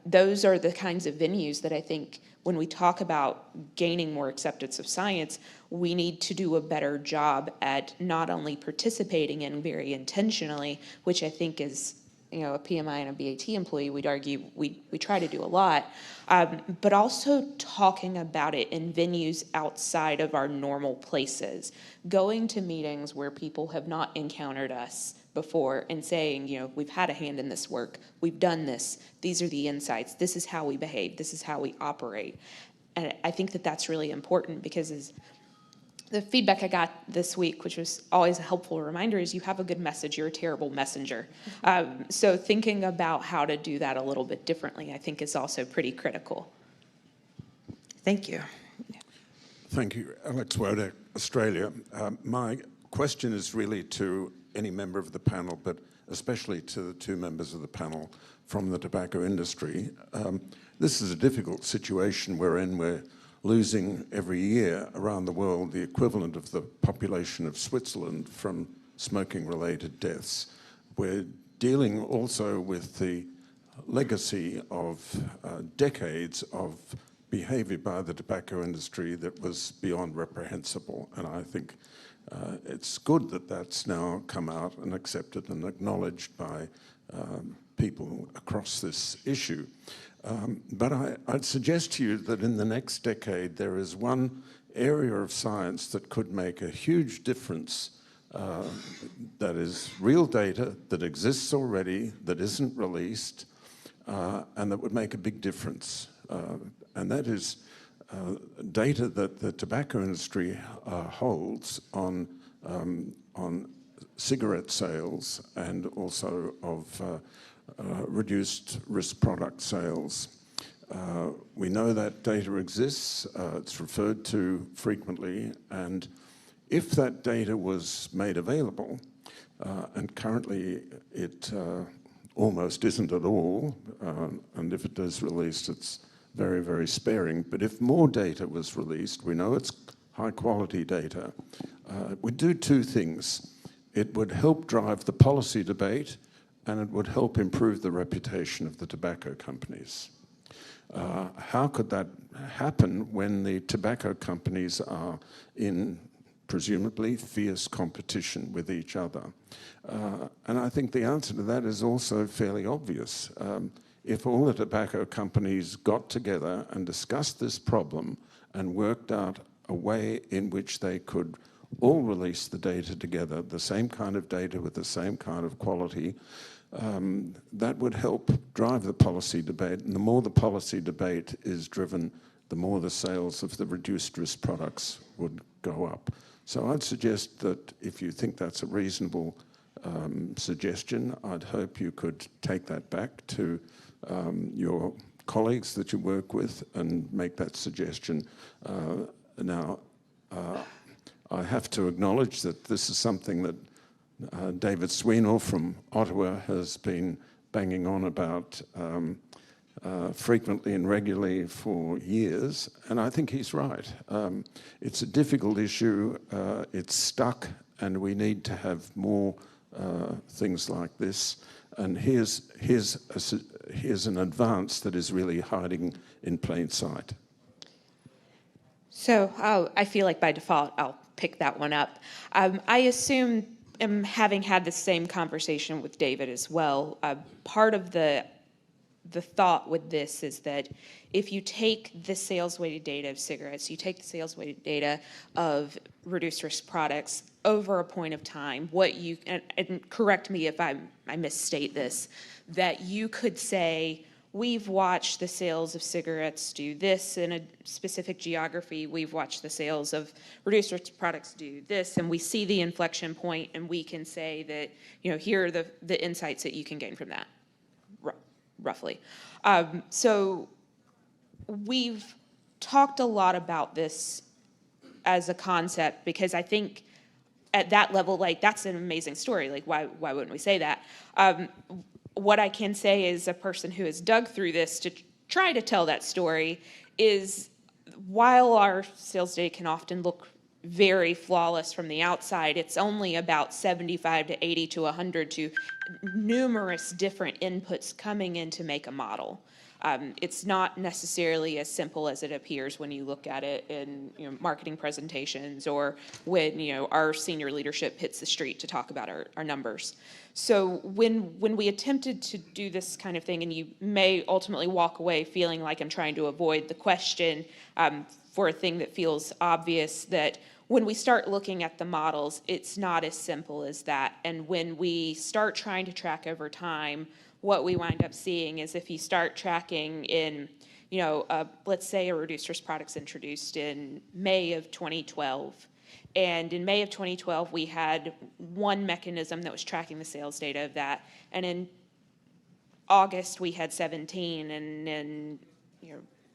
Those are the kinds of venues that I think when we talk about gaining more acceptance of science, we need to do a better job at not only participating in very intentionally, which I think is a PMI and a BAT employee, we'd argue we try to do a lot, but also talking about it in venues outside of our normal places, going to meetings where people have not encountered us before and saying, we've had a hand in this work, we've done this, these are the insights, this is how we behave, this is how we operate. And I think that that's really important because the feedback I got this week, which was always a helpful reminder, is you have a good message, you're a terrible messenger. So thinking about how to do that a little bit differently, I think, is also pretty critical. Thank you. Thank you. Alex Wodak, Australia. My question is really to any member of the panel, but especially to the two members of the panel from the tobacco industry. This is a difficult situation we're in. We're losing every year around the world the equivalent of the population of Switzerland from smoking-related deaths. We're dealing also with the legacy of decades of behavior by the tobacco industry that was beyond reprehensible. And I think it's good that that's now come out and accepted and acknowledged by people across this issue. But I'd suggest to you that in the next decade, there is one area of science that could make a huge difference, that is real data that exists already, that isn't released, and that would make a big difference. And that is data that the tobacco industry holds on cigarette sales and also of reduced risk product sales. We know that data exists, it's referred to frequently, and if that data was made available, and currently it almost isn't at all, and if it is released, it's very, very sparing, but if more data was released, we know it's high quality data, it would do two things. It would help drive the policy debate, and it would help improve the reputation of the tobacco companies. How could that happen when the tobacco companies are in presumably fierce competition with each other? And I think the answer to that is also fairly obvious. If all the tobacco companies got together and discussed this problem and worked out a way in which they could all release the data together, the same kind of data with the same kind of quality, that would help drive the policy debate. And the more the policy debate is driven, the more the sales of the reduced risk products would go up. So I'd suggest that if you think that's a reasonable suggestion, I'd hope you could take that back to your colleagues that you work with and make that suggestion. Now, I have to acknowledge that this is something that David Sweenall from Ottawa has been banging on about frequently and regularly for years, and I think he's right. It's a difficult issue, it's stuck, and we need to have more things like this. And here's an advance that is really hiding in plain sight. So I feel like by default, I'll pick that one up. I assume, having had the same conversation with David as well, part of the thought with this is that if you take the sales-weighted data of cigarettes, you take the sales-weighted data of reduced-risk products over a point of time, what you, and correct me if I misstate this, that you could say, we've watched the sales of cigarettes do this in a specific geography, we've watched the sales of reduced-risk products do this, and we see the inflection point, and we can say that, here are the insights that you can gain from that, roughly. So we've talked a lot about this as a concept because I think at that level, that's an amazing story. Why wouldn't we say that? What I can say as a person who has dug through this to try to tell that story is while our sales data can often look very flawless from the outside, it's only about 75 to 80 to 100 to numerous different inputs coming in to make a model. It's not necessarily as simple as it appears when you look at it in marketing presentations or when our senior leadership hits the street to talk about our numbers. So when we attempted to do this kind of thing, and you may ultimately walk away feeling like I'm trying to avoid the question for a thing that feels obvious, that when we start looking at the models, it's not as simple as that. And when we start trying to track over time, what we wind up seeing is if you start tracking in, let's say a reduced risk product's introduced in May of 2012. And in May of 2012, we had one mechanism that was tracking the sales data of that. And in August, we had 17. And in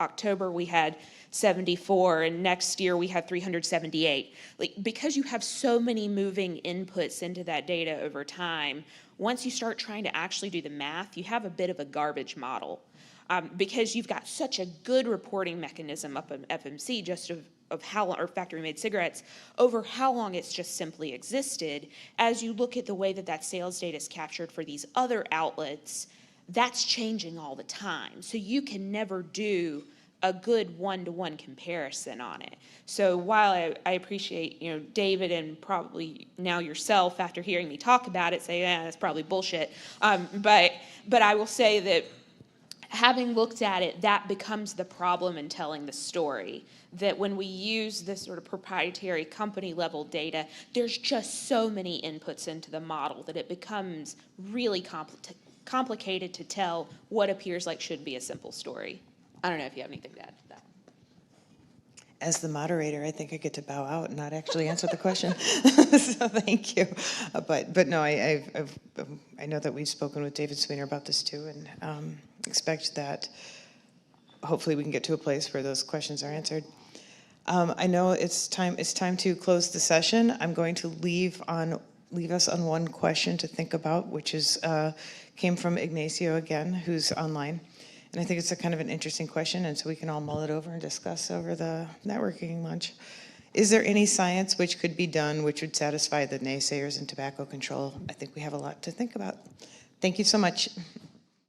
October, we had 74. And next year, we had 378. Because you have so many moving inputs into that data over time, once you start trying to actually do the math, you have a bit of a garbage model. Because you've got such a good reporting mechanism up in FMC just of how, or factory-made cigarettes, over how long it's just simply existed. As you look at the way that sales data is captured for these other outlets, that's changing all the time. So you can never do a good one-to-one comparison on it. So while I appreciate, David and probably now yourself, after hearing me talk about it, say, that's probably bullshit. But I will say that having looked at it, that becomes the problem in telling the story. That when we use this sort of proprietary company level data, there's just so many inputs into the model that it becomes really complicated to tell what appears like should be a simple story. I don't know if you have anything to add to that. As the moderator, I think I get to bow out and not actually answer the question. So thank you. But no, I know that we've spoken with David Sweenall about this too, and expect that hopefully we can get to a place where those questions are answered. I know it's time to close the session. I'm going to leave us on one question to think about, which is came from Ignacio again, who's online. And I think it's a kind of an interesting question, and so we can all mull it over and discuss over the networking lunch. Is there any science which could be done which would satisfy the naysayers in tobacco control? I think we have a lot to think about. Thank you so much.